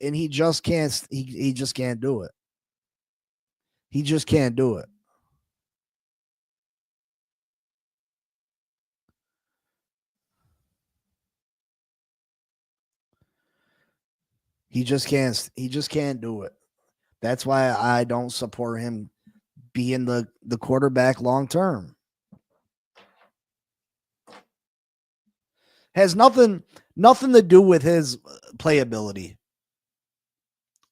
And he just can't he just can't do it. He just can't do it. He just can't do it. That's why I don't support him being the quarterback long term. Has nothing to do with his playability.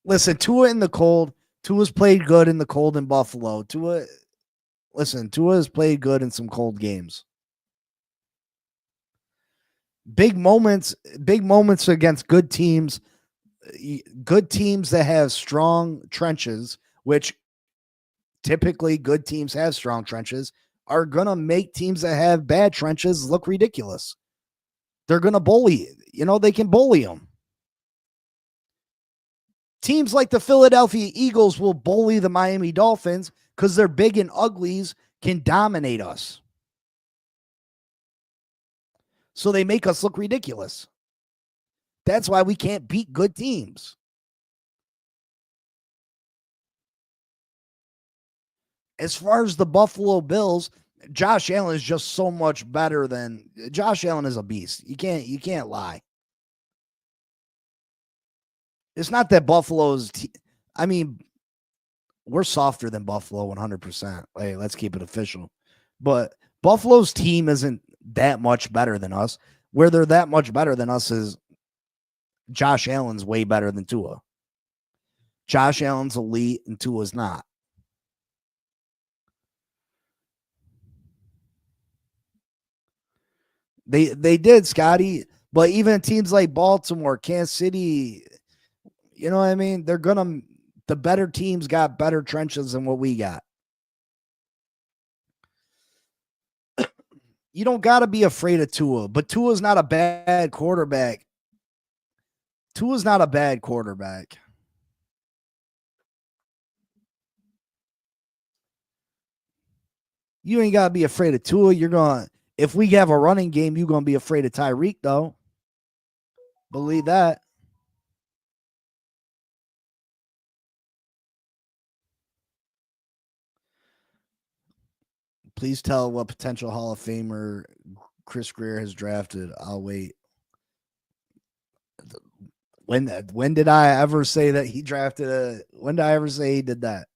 Listen, Tua in the cold. Tua's played good in the cold in Buffalo. Tua has played good in some cold games. Big moments against good teams that have strong trenches, which typically good teams have strong trenches, are going to make teams that have bad trenches look ridiculous. They're going to bully. They can bully them. Teams like the Philadelphia Eagles will bully the Miami Dolphins because their big and uglies can dominate us. So they make us look ridiculous. That's why we can't beat good teams. As far as the Buffalo Bills, Josh Allen is just so much better than Josh Allen is a beast. You can't lie. It's not that Buffalo's we're softer than Buffalo 100%. Hey, let's keep it official. But Buffalo's team isn't that much better than us. Where they're that much better than us is Josh Allen's way better than Tua. Josh Allen's elite and Tua's not. They did, Scotty, but even teams like Baltimore, Kansas City, you know what I mean? The better teams got better trenches than what we got. You don't got to be afraid of Tua, but Tua's not a bad quarterback. Tua's not a bad quarterback. You ain't got to be afraid of Tua. If we have a running game, you're going to be afraid of Tyreek, though. Believe that. Please tell what potential Hall of Famer Chris Greer has drafted. I'll wait. When did I ever say that he drafted when did I ever say he did that?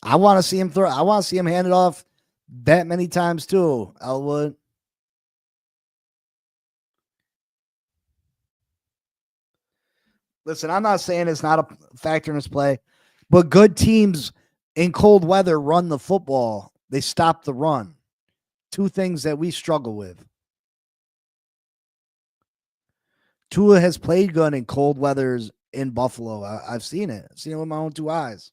I want to see him throw. I want to see him hand it off that many times too, Elwood. Listen, I'm not saying it's not a factor in his play, but good teams in cold weather run the football. They stop the run. Two things that we struggle with. Tua has played good in cold weathers in Buffalo. I've seen it. I've seen it with my own two eyes.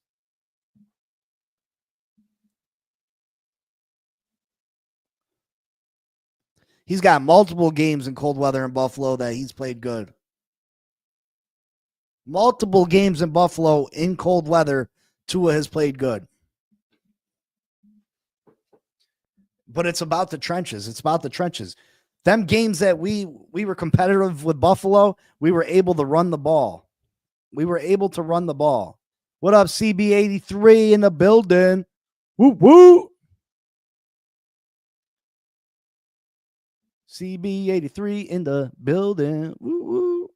He's got multiple games in cold weather in Buffalo that he's played good. Multiple games in Buffalo in cold weather, Tua has played good. But it's about the trenches. It's about the trenches. Them games that we were competitive with Buffalo, we were able to run the ball. We were able to run the ball. What up, CB83 in the building? Woo woo. CB83 in the building. Woo woo.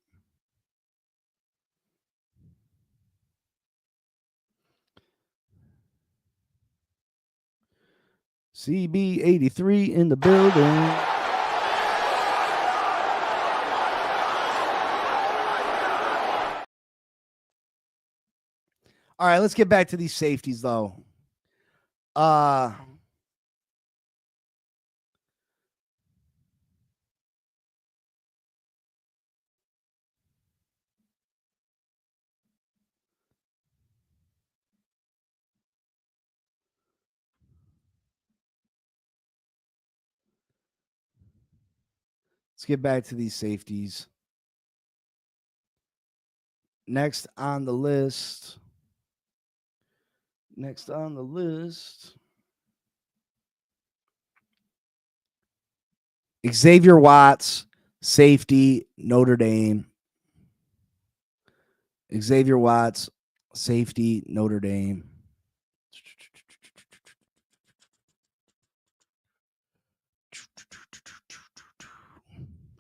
CB83 in the building. All right, let's get back to these safeties though. Uh let's get back to these safeties. Next on the list. Next on the list. Xavier Watts, safety, Notre Dame. Xavier Watts, safety, Notre Dame.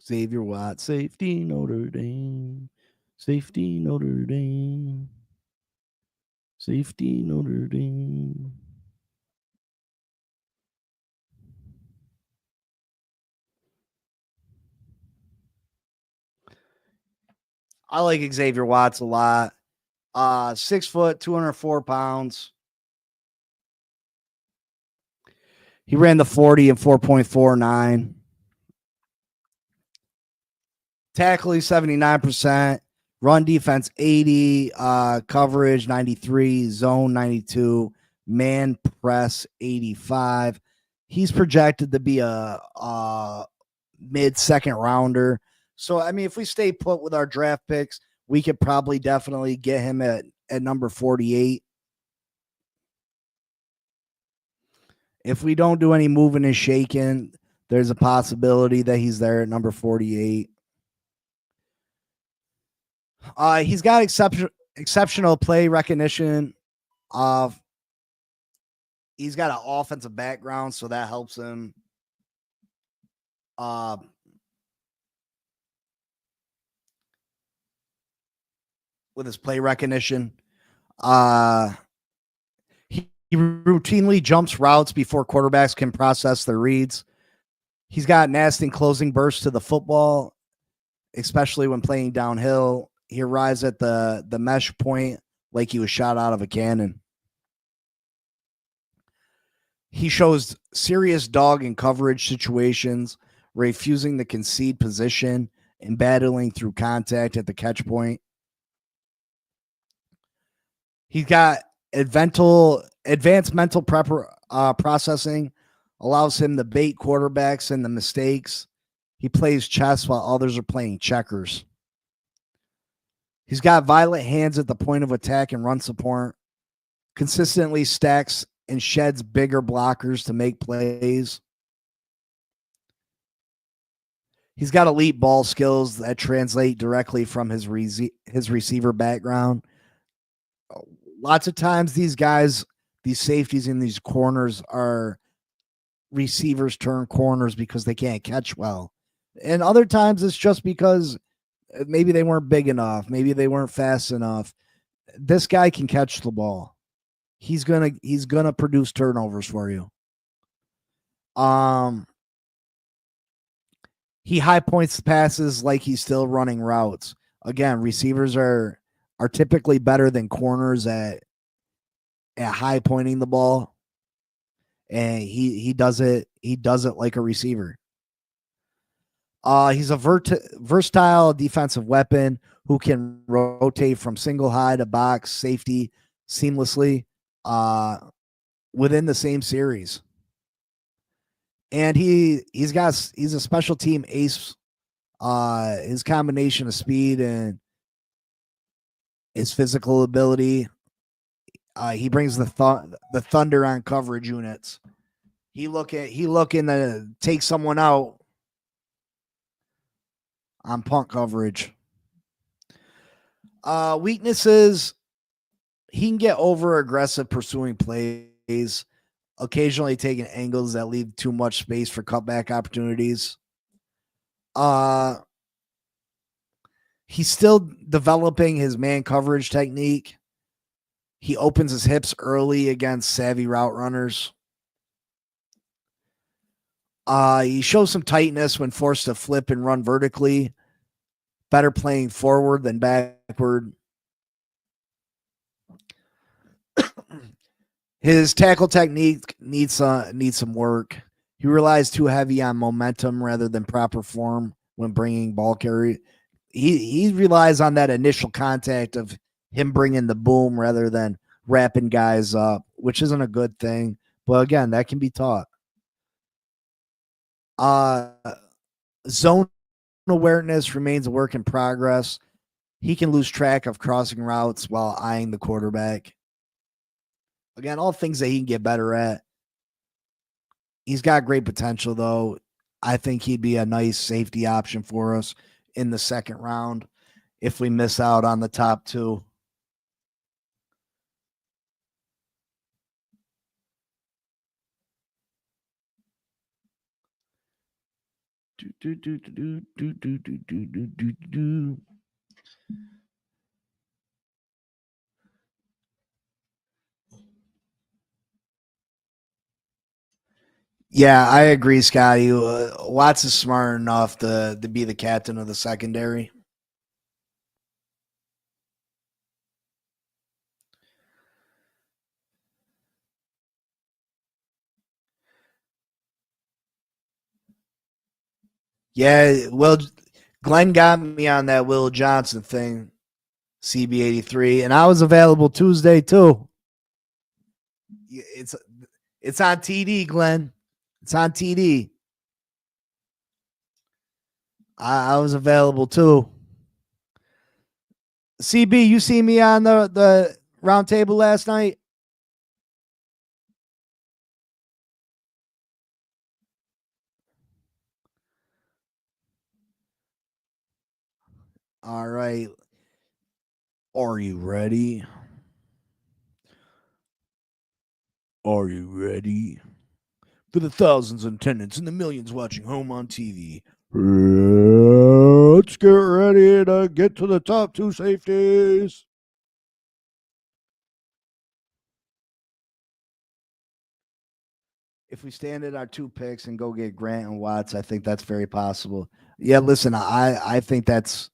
Xavier Watts, safety, Notre Dame. Safety, Notre Dame. Safety, Notre Dame. I like Xavier Watts a lot. 6 foot, 204 pounds. He ran the 40 in 4.49. Tackling 79%. Run defense 80. Coverage 93. Zone 92. Man press 85. He's projected to be a mid-second rounder. So, I mean, if we stay put with our draft picks, we could probably definitely get him at number 48. If we don't do any moving and shaking, there's a possibility that he's there at number 48. He's got exceptional play recognition. He's got an offensive background, so that helps him. With his play recognition. He routinely jumps routes before quarterbacks can process their reads. He's got nasty closing bursts to the football, especially when playing downhill. He arrives at the mesh point like he was shot out of a cannon. He shows serious dog in coverage situations, refusing to concede position and battling through contact at the catch point. He's got advanced mental processing, allows him to bait quarterbacks and the mistakes. He plays chess while others are playing checkers. He's got violent hands at the point of attack and run support, consistently stacks and sheds bigger blockers to make plays. He's got elite ball skills that translate directly from his receiver background. Lots of times these guys, these safeties in these corners are receivers turn corners because they can't catch well. And other times it's just because maybe they weren't big enough. Maybe they weren't fast enough. This guy can catch the ball. He's gonna produce turnovers for you. He high points passes like he's still running routes. Again, receivers are typically better than corners at high pointing the ball. And he does it like a receiver. He's a versatile defensive weapon who can rotate from single high to box safety seamlessly within the same series. And he's a special team ace. His combination of speed and his physical ability. He brings the thunder on coverage units. He looking to take someone out on punt coverage. Weaknesses: he can get over aggressive pursuing plays, occasionally taking angles that leave too much space for cutback opportunities. He's still developing his man coverage technique. He opens his hips early against savvy route runners. He shows some tightness when forced to flip and run vertically. Better playing forward than backward. His tackle technique needs some work. He relies too heavy on momentum rather than proper form when bringing ball carry. He relies on that initial contact of him bringing the boom rather than wrapping guys up, which isn't a good thing. But again, that can be taught. Uh, Zone awareness remains a work in progress. He can lose track of crossing routes while eyeing the quarterback. Again, all things that he can get better at. He's got great potential, though. I think he'd be a nice safety option for us in the second round if we miss out on the top two. Yeah, I agree, Scotty. Watts is smart enough to be the captain of the secondary. Yeah, well, Glenn got me on that Will Johnson thing, CB83, and I was available Tuesday too. It's on TD, Glenn. It's on TD. I was available too. CB, you see me on the round table last night? All right. Are you ready? Are you ready? For the thousands in attendance and the millions watching home on TV, let's get ready to get to the top two safeties. If we stand at our two picks and go get Grant and Watts, I think that's very possible. Yeah, listen, I think that's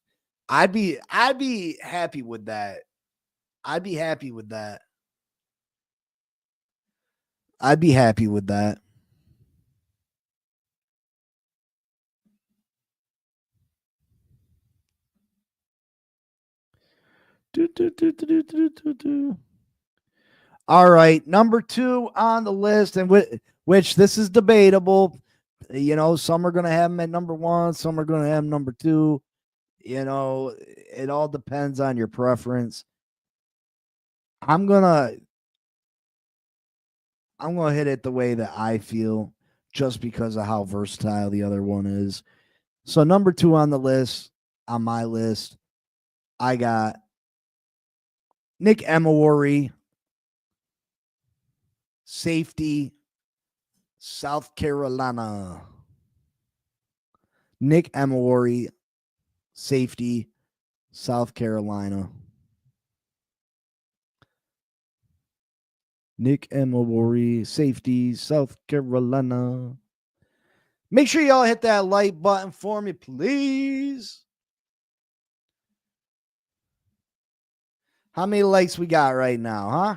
I'd be happy with that. I'd be happy with that. I'd be happy with that. All right, number 2 on the list, and which this is debatable. You know, some are going to have him at number 1, some are going to have him number 2. You know, it all depends on your preference. I'm gonna hit it the way that I feel, just because of how versatile the other one is. So number 2 on the list, on my list, I got Nick Emawari, safety, South Carolina. Nick Emawari, safety, South Carolina. Nick Emawari, safety, South Carolina. Make sure y'all hit that like button for me, please. How many likes we got right now, huh?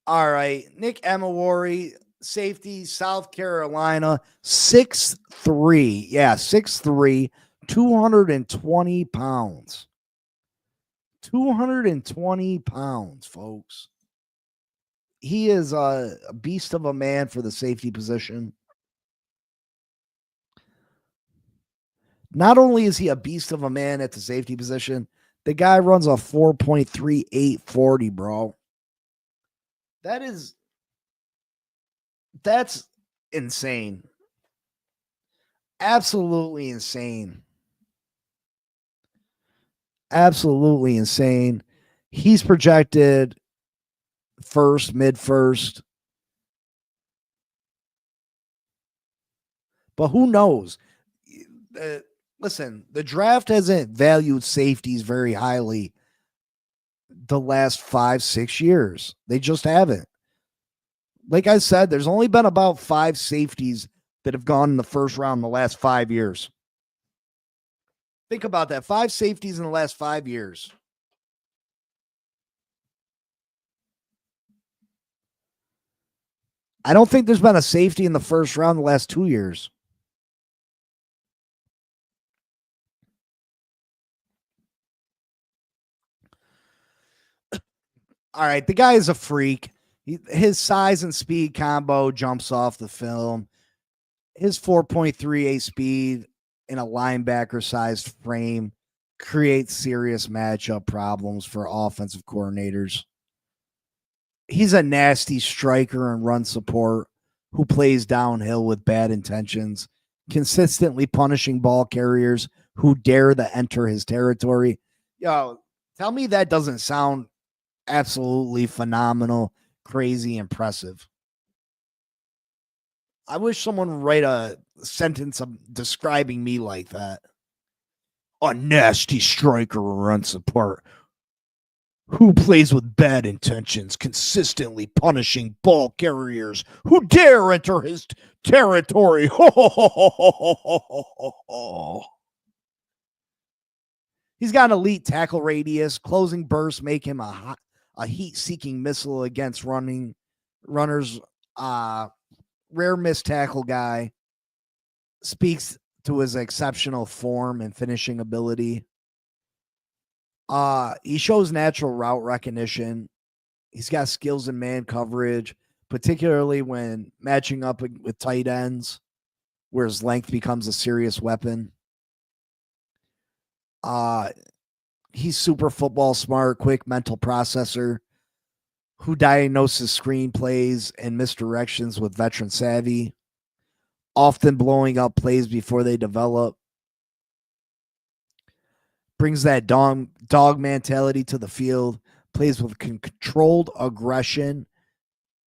All right. Nick Emawari, safety, South Carolina, 6'3". Yeah, 6'3", 220 pounds. 220 pounds, folks. He is a beast of a man for the safety position. Not only is he a beast of a man at the safety position, the guy runs a 4.3840, bro. That's insane. Absolutely insane. Absolutely insane. He's projected first, mid first. But who knows? Listen, the draft hasn't valued safeties very highly the last 5-6 years. They just haven't. Like I said, there's only been about 5 safeties that have gone in the first round in the last 5 years. Think about that. 5 safeties in the last 5 years. I don't think there's been a safety in the first round the last 2 years. All right, the guy is a freak. His size and speed combo jumps off the film. His 4.38 speed in a linebacker sized frame creates serious matchup problems for offensive coordinators. He's a nasty striker and run support who plays downhill with bad intentions, consistently punishing ball carriers who dare to enter his territory. Yo, tell me that doesn't sound absolutely phenomenal, crazy, impressive. I wish someone would write a sentence describing me like that. A nasty striker run support who plays with bad intentions, consistently punishing ball carriers who dare enter his territory. He's got an elite tackle radius. Closing bursts make him a heat-seeking missile against runners. Rare missed tackle guy. Speaks to his exceptional form and finishing ability. He shows natural route recognition. He's got skills in man coverage, particularly when matching up with tight ends, where his length becomes a serious weapon. He's super football smart, quick mental processor, who diagnoses screenplays and misdirections with veteran savvy, often blowing up plays before they develop. Brings that dog mentality to the field, plays with controlled aggression,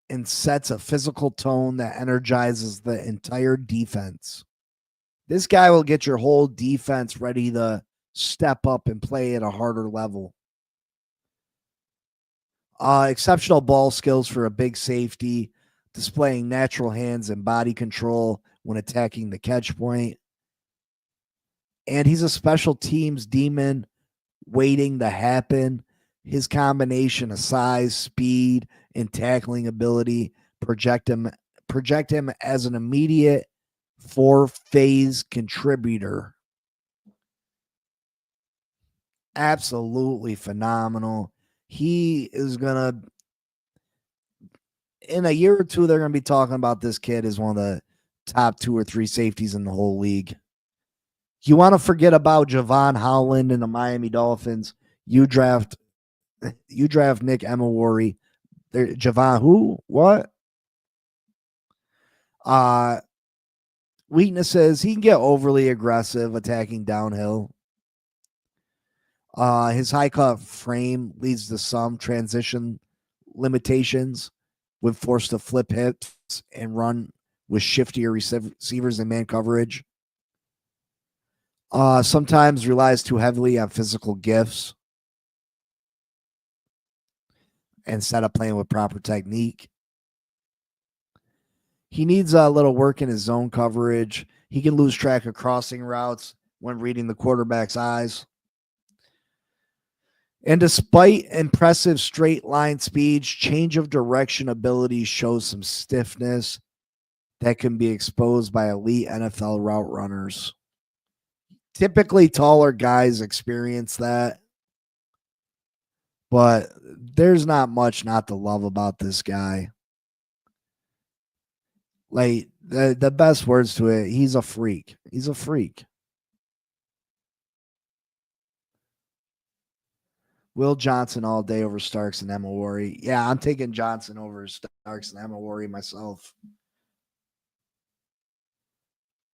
and sets a physical tone that energizes the entire defense. This guy will get your whole defense ready to step up and play at a harder level. Exceptional ball skills for a big safety, displaying natural hands and body control when attacking the catch point. And he's a special teams demon waiting to happen. His combination of size, speed, and tackling ability project him as an immediate 4-phase contributor. Absolutely phenomenal. He is going to, in a year or two, they're going to be talking about this kid as one of the top 2 or 3 safeties in the whole league. You want to forget about Javon Holland and the Miami Dolphins. You draft Nick Emawari. Javon who? What? Weaknesses, he can get overly aggressive attacking downhill. His high cut frame leads to some transition limitations, when forced to flip hips and run with shiftier receivers and man coverage. Sometimes relies too heavily on physical gifts instead of playing with proper technique. He needs a little work in his zone coverage. He can lose track of crossing routes when reading the quarterback's eyes. And despite impressive straight line speeds, change of direction ability shows some stiffness that can be exposed by elite NFL route runners. Typically, taller guys experience that, but there's not much not to love about this guy. Like, the best words to it, he's a freak. He's a freak. Will Johnson all day over Starks and Emawari. Yeah, I'm taking Johnson over Starks and Emawari myself.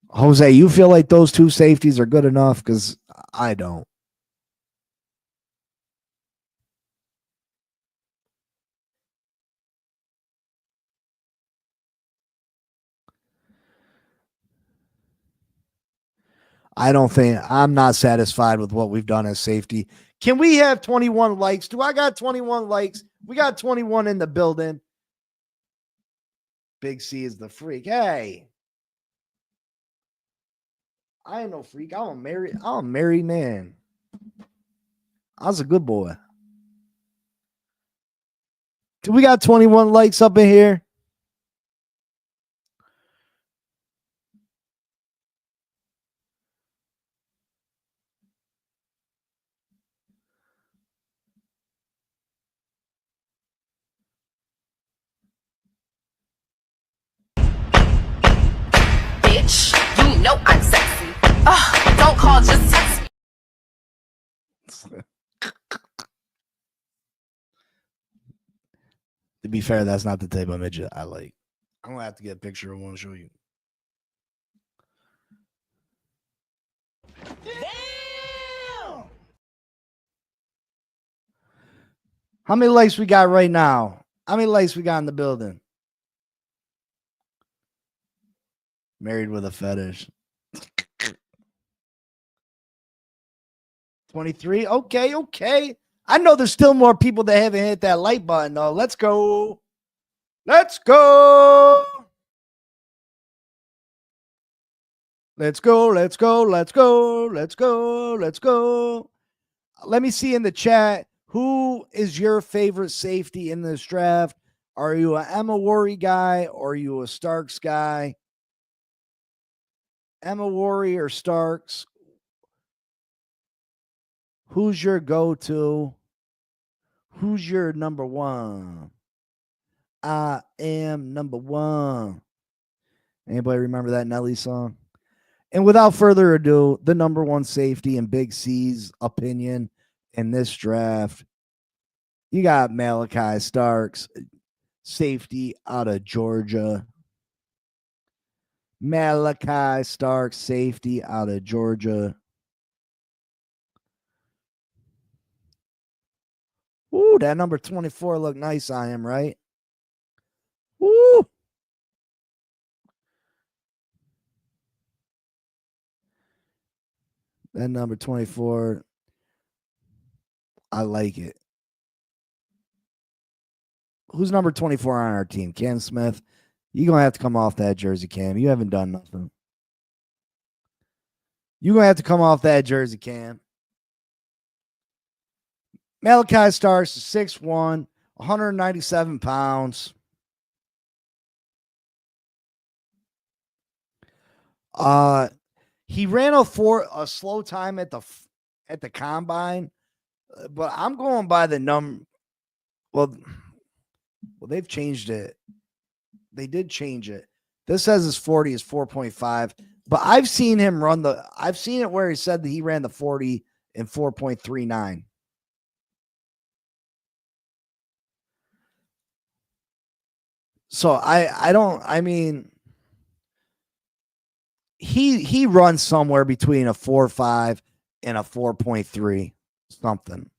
Jose, you feel like those 2 safeties are good enough? Because I don't. I'm not satisfied with what we've done as safety. Can we have 21 likes? Do I got 21 likes? We got 21 in the building. Big C is the freak. Hey, I ain't no freak. I'm a married man. I was a good boy. Do we got 21 likes up in here? bitch. You know I'm sexy. Don't call, just text me. To be fair, that's not the type of midget I like. I'm gonna have to get a picture of one and show you. Damn! How many likes we got right now? How many likes we got in the building? Married with a fetish. 23. Okay. I know there's still more people that haven't hit that like button, though. Let's go. Let's go. Let's go. Let's go. Let's go. Let's go. Let's go. Let me see in the chat, who is your favorite safety in this draft? Are you an Emma Worry guy or are you a Starks guy? Emma Worry or Starks? Who's your go-to? Who's your number one? I am number one. Anybody remember that Nelly song? And without further ado, the number one safety in Big C's opinion in this draft, you got Malachi Starks, safety out of Georgia. Malachi Starks, safety out of Georgia. Ooh, that number 24 looked nice on him, right? Ooh. That number 24, I like it. Who's number 24 on our team? Cam Smith. You're going to have to come off that jersey, Cam. You haven't done nothing. You're going to have to come off that jersey, Cam. Malachi Starks is 6'1", 197 pounds. He ran a slow time at the combine, but I'm going by the number. Well, they've changed it. They did change it. This says his 40 is 4.5, but I've seen him run I've seen it where he said that he ran the 40 in 4.39. So he runs somewhere between a 4.5 and a 4.3 something.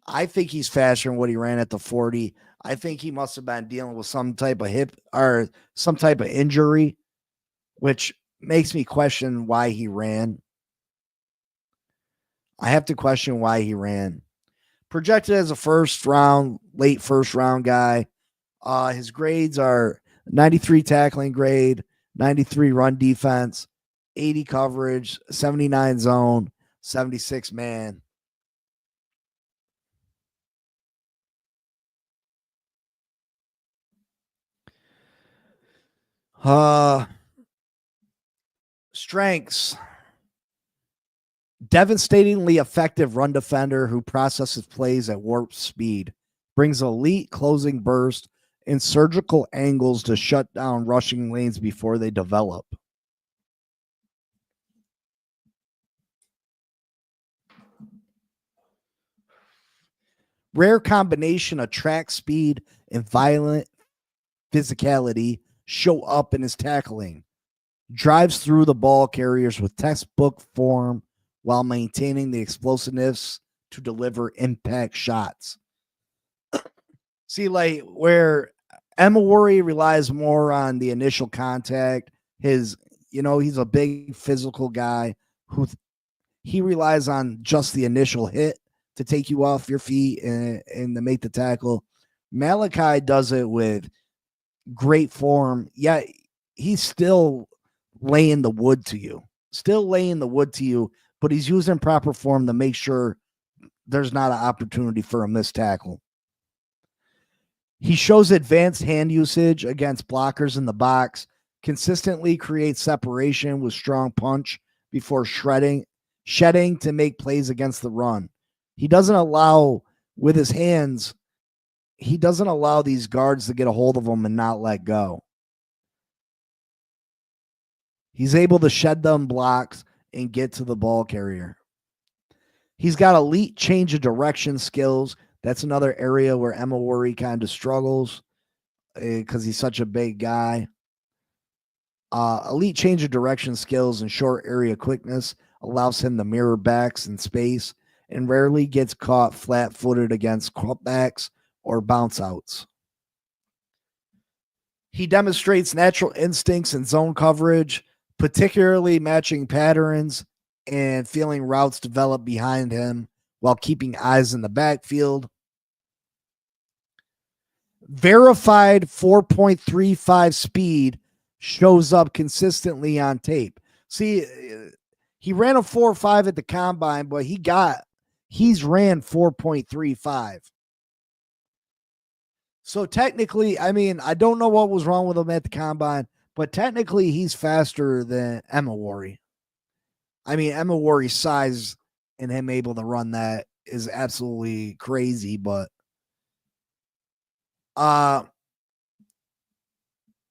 I think he's faster than what he ran at the 40. I think he must have been dealing with some type of hip or some type of injury, which makes me question why he ran. I have to question why he ran. Projected as a late first round guy. His grades are 93 tackling grade, 93 run defense, 80 coverage, 79 zone, 76 man. Strengths. Devastatingly effective run defender who processes plays at warp speed, brings elite closing burst and surgical angles to shut down rushing lanes before they develop. Rare combination of track speed and violent physicality show up in his tackling. Drives through the ball carriers with textbook form while maintaining the explosiveness to deliver impact shots. See, like where Emma Worry relies more on the initial contact. He's a big physical guy who he relies on just the initial hit to take you off your feet and to make the tackle. Malachi does it with great form. Yeah, he's still laying the wood to you. But he's using proper form to make sure there's not an opportunity for a missed tackle. He shows advanced hand usage against blockers in the box, consistently creates separation with strong punch before shedding to make plays against the run. He doesn't allow, with his hands, he doesn't allow these guards to get a hold of him and not let go. He's able to shed them blocks and get to the ball carrier. He's got elite change of direction skills. That's another area where Emma kind of struggles because he's such a big guy. Elite change of direction skills and short area quickness allows him to mirror backs in space and rarely gets caught flat-footed against cutbacks or bounce outs. He demonstrates natural instincts in zone coverage, particularly matching patterns and feeling routes develop behind him while keeping eyes in the backfield. Verified 4.35 speed shows up consistently on tape. See, he ran a 4.5 at the combine, but he's ran 4.35. So technically, I mean, I don't know what was wrong with him at the combine, but technically he's faster than Emma. I mean, Emma size and him able to run that is absolutely crazy, but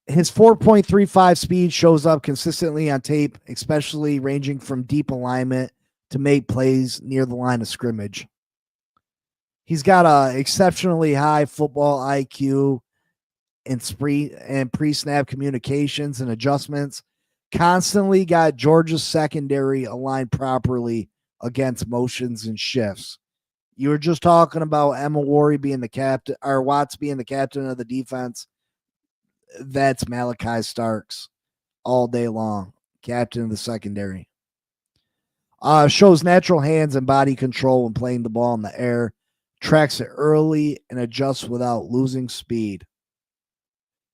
his 4.35 speed shows up consistently on tape, especially ranging from deep alignment to make plays near the line of scrimmage. He's got a exceptionally high football IQ and pre-snap communications and adjustments. Constantly got Georgia's secondary aligned properly against motions and shifts. You were just talking about Emma being the captain, or Watts being the captain of the defense. That's Malachi Starks all day long, captain of the secondary. Shows natural hands and body control when playing the ball in the air. Tracks it early and adjusts without losing speed.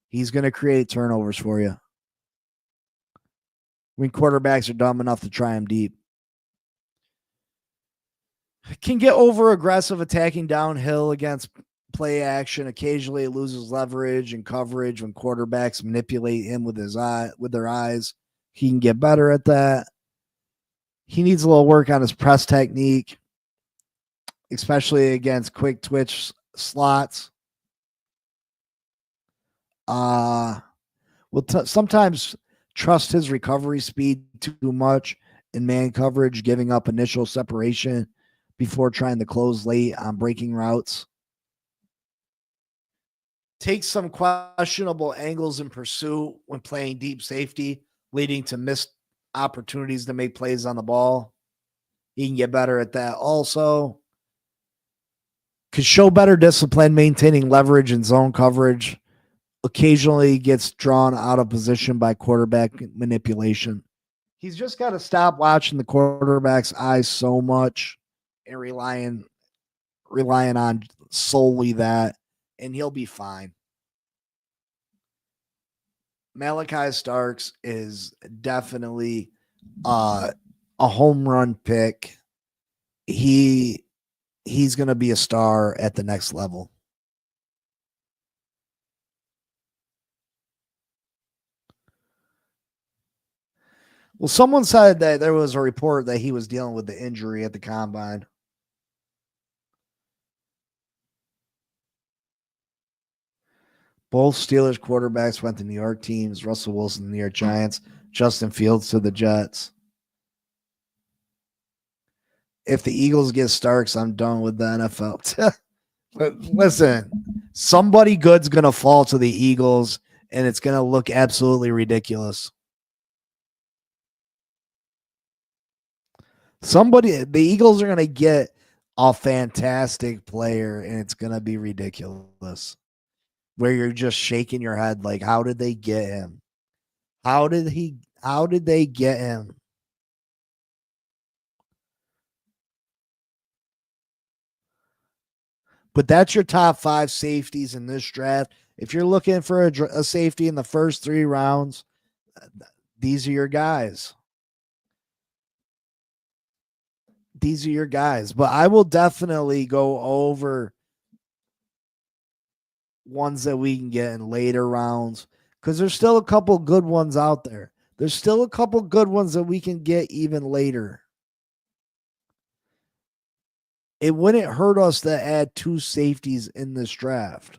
He's going to create turnovers for you when quarterbacks are dumb enough to try him deep. Can get over aggressive attacking downhill against play action. Occasionally loses leverage and coverage when quarterbacks manipulate him with their eyes. He can get better at that. He needs a little work on his press technique, especially against quick twitch slots. Sometimes trust his recovery speed too much in man coverage, giving up initial separation before trying to close late on breaking routes. Takes some questionable angles in pursuit when playing deep safety, leading to missed opportunities to make plays on the ball. He can get better at that also. Could show better discipline maintaining leverage and zone coverage. Occasionally gets drawn out of position by quarterback manipulation. He's just got to stop watching the quarterback's eyes so much and relying on solely that, and he'll be fine. Malachi Starks is definitely a home run pick. He's going to be a star at the next level. Well, someone said that there was a report that he was dealing with the injury at the combine. Both Steelers quarterbacks went to New York teams. Russell Wilson to the New York Giants. Justin Fields to the Jets. If the Eagles get Starks, I'm done with the NFL. But listen, somebody good's going to fall to the Eagles, and it's going to look absolutely ridiculous. The Eagles are going to get a fantastic player, and it's going to be ridiculous. Where you're just shaking your head like, how did they get him? How did they get him? But that's your top 5 safeties in this draft. If you're looking for a safety in the first 3 rounds, these are your guys. These are your guys. But I will definitely go over ones that we can get in later rounds because there's still a couple good ones out there. There's still a couple good ones that we can get even later. It wouldn't hurt us to add 2 safeties in this draft.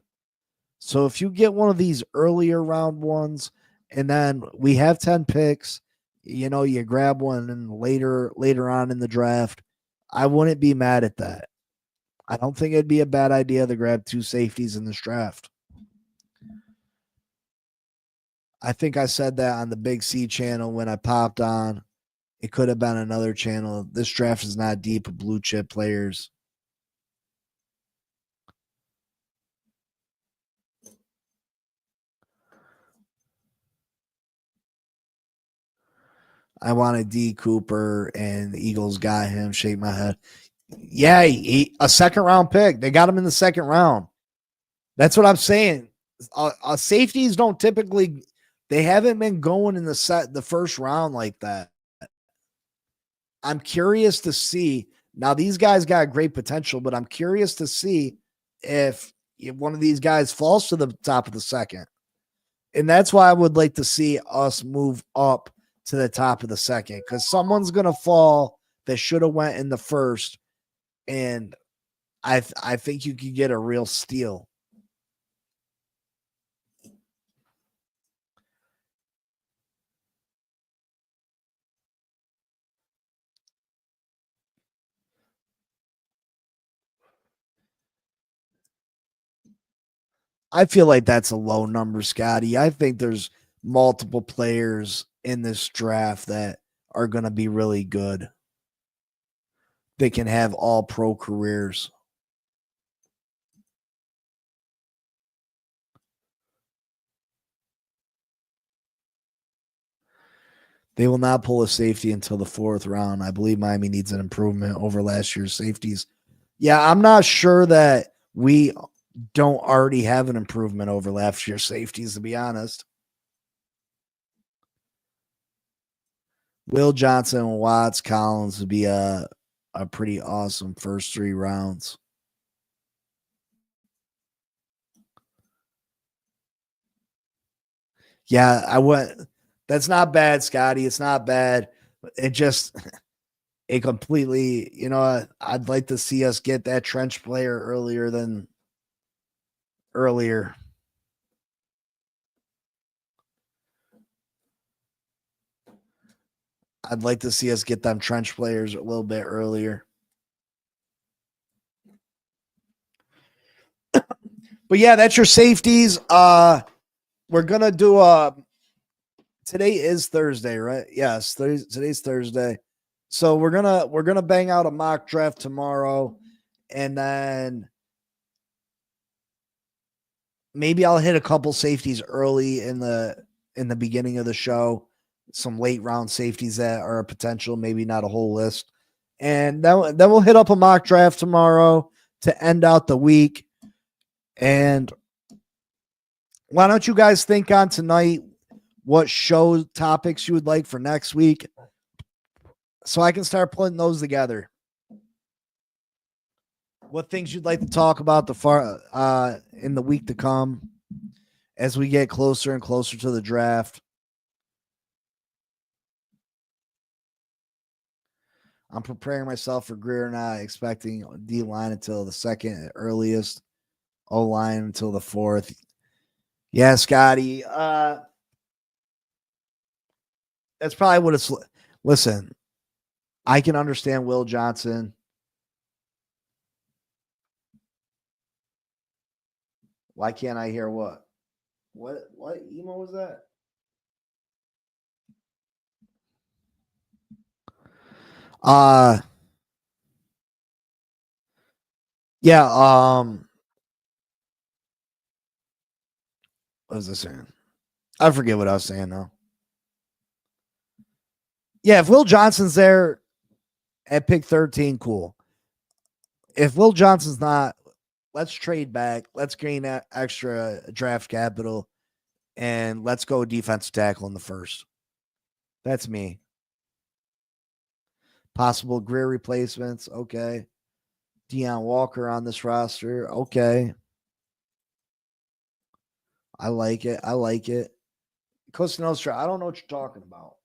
So if you get one of these earlier round ones, and then we have 10 picks, you grab one and later on in the draft. I wouldn't be mad at that. I don't think it'd be a bad idea to grab 2 safeties in this draft. I think I said that on the Big C channel when I popped on. It could have been another channel. This draft is not deep with blue chip players. I wanted D Cooper, and the Eagles got him. Shake my head. Yeah, a second round pick. They got him in the second round. That's what I'm saying. Safeties don't typically. They haven't been going in the first round like that. I'm curious to see. Now these guys got great potential, but I'm curious to see if one of these guys falls to the top of the second. And that's why I would like to see us move up to the top of the second, because someone's going to fall that should have went in the first. And I think you could get a real steal. I feel like that's a low number, Scotty. I think there's multiple players in this draft that are going to be really good. They can have all pro careers. They will not pull a safety until the 4th round. I believe Miami needs an improvement over last year's safeties. Yeah, I'm not sure that we don't already have an improvement over last year's safeties, to be honest. Will Johnson, Watts, Collins would be a pretty awesome first 3 rounds. Yeah, I went. That's not bad, Scotty. It's not bad. It just it completely, I'd like to see us get that trench player earlier. I'd like to see us get them trench players a little bit earlier. But yeah, that's your safeties. We're gonna do today is Thursday, right? Yes, today's Thursday. So we're gonna bang out a mock draft tomorrow, and then maybe I'll hit a couple safeties early in the beginning of the show. Some late round safeties that are a potential, maybe not a whole list. And then we'll hit up a mock draft tomorrow to end out the week. And why don't you guys think on tonight what show topics you would like for next week, so I can start putting those together? What things you'd like to talk about in the week to come as we get closer and closer to the draft. I'm preparing myself for Greer, not expecting D line until the 2nd at earliest. O line until the 4th. Yeah, Scotty. That's probably what it's. Listen, I can understand Will Johnson. Why can't I hear what? What emo was that? Yeah, what was I saying? I forget what I was saying now. Yeah, if Will Johnson's there at pick 13, cool. If Will Johnson's not, let's trade back. Let's gain that extra draft capital, and let's go defensive tackle in the first. That's me. Possible Greer replacements. Okay. Deion Walker on this roster. Okay. I like it. Costa Nostra, I don't know what you're talking about.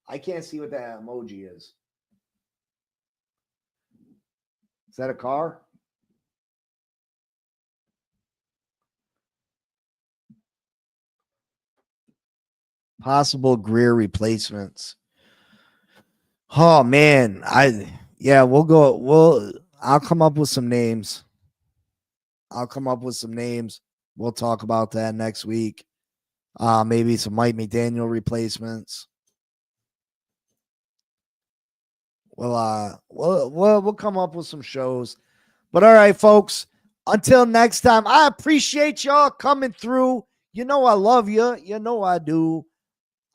I can't see what that emoji is. Is that a car? Possible Greer replacements. Oh man, I'll come up with some names. We'll talk about that next week. Maybe some Mike McDaniel replacements. We'll come up with some shows. But all right, folks, until next time, I appreciate y'all coming through. You know I love you. You know I do.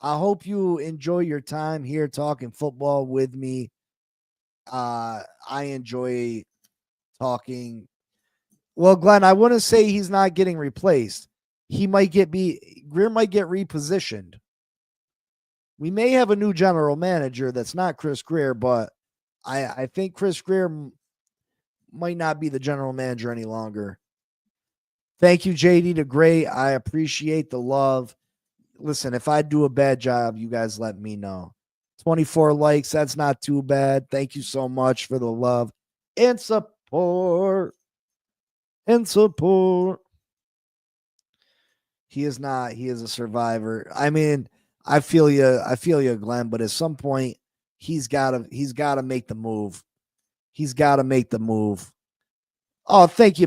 I hope you enjoy your time here talking football with me. I enjoy talking. Well, Glenn, I wouldn't say he's not getting replaced. Greer might get repositioned. We may have a new general manager that's not Chris Greer, but I think Chris Greer might not be the general manager any longer. Thank you, JD the Great. I appreciate the love. Listen, if I do a bad job, you guys let me know. 24 likes, that's not too bad. Thank you so much for the love and support. He is a survivor. I mean, I feel you, Glenn, but at some point he's gotta make the move. Oh, thank you,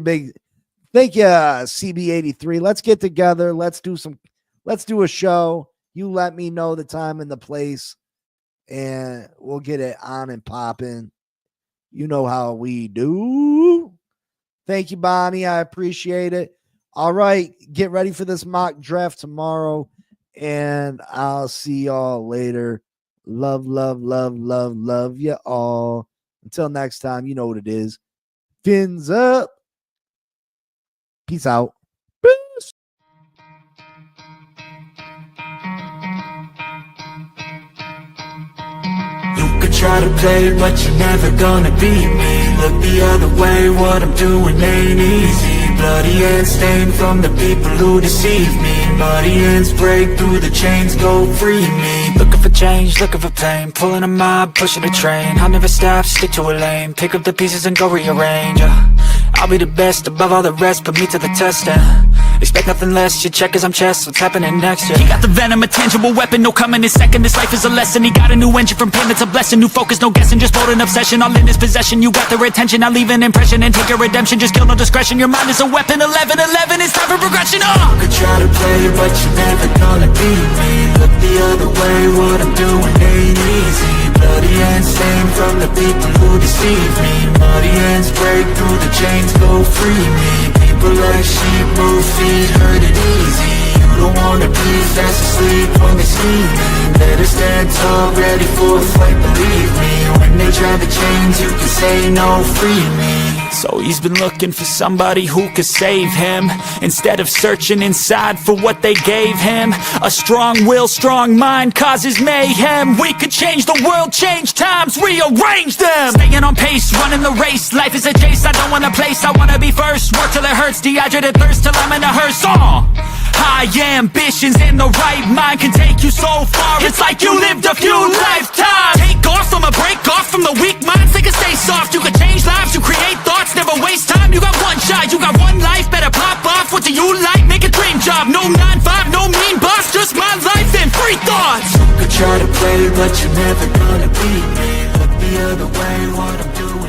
CB83. Let's get together. Let's do a show. You let me know the time and the place, and we'll get it on and popping. You know how we do. Thank you, Bonnie. I appreciate it. All right. Get ready for this mock draft tomorrow, and I'll see y'all later. Love you all. Until next time, you know what it is. Fins up. Peace out. Peace. You could try to play, but you're never gonna beat me. Look the other way, what I'm doing ain't easy. Bloody hands stained from the people who deceive me. Muddy hands break through the chains, go free me. Looking for change, looking for pain, pulling a mob, pushing a train. I'll never stop, stick to a lane, pick up the pieces and go rearrange. I'll be the best above all the rest, put me to the test and expect nothing less, your check is I'm chess, what's happening next, yeah. He got the venom, a tangible weapon, no coming in second. This life is a lesson, he got a new engine from pain, it's a blessing. New focus, no guessing, just bold and obsession. All in his possession, you got their attention. I'll leave an impression and take your redemption. Just kill, no discretion, your mind is a weapon. 11-11, it's time for progression, You could try to play, but you're never gonna beat me. Look the other way, what I'm doing ain't easy. Bloody hands stained from the people who deceive me. Muddy hands break through the chains, go free me. People like sheep move feet, hurt it easy. You don't wanna be fast asleep when they scheming. Better stand tall, ready for a fight, believe me. When they try the chains, you can say no, free me. So he's been looking for somebody who could save him, instead of searching inside for what they gave him. A strong will, strong mind causes mayhem. We could change the world, change times, rearrange them. Staying on pace, running the race. Life is a chase, I don't want a place, I wanna be first. Work till it hurts, dehydrated thirst till I'm in a hearse. High ambitions in the right mind can take you so far. It's like you lived a few lifetimes. Take off from a break off from the weak minds. They can stay soft, you can change lives, you create thoughts. Never waste time, you got one shot, you got one life. Better pop off, what do you like? Make a dream job, no 9-5, no mean boss. Just my life and free thoughts. You could try to play, but you're never gonna beat me. Look the other way, what I'm doing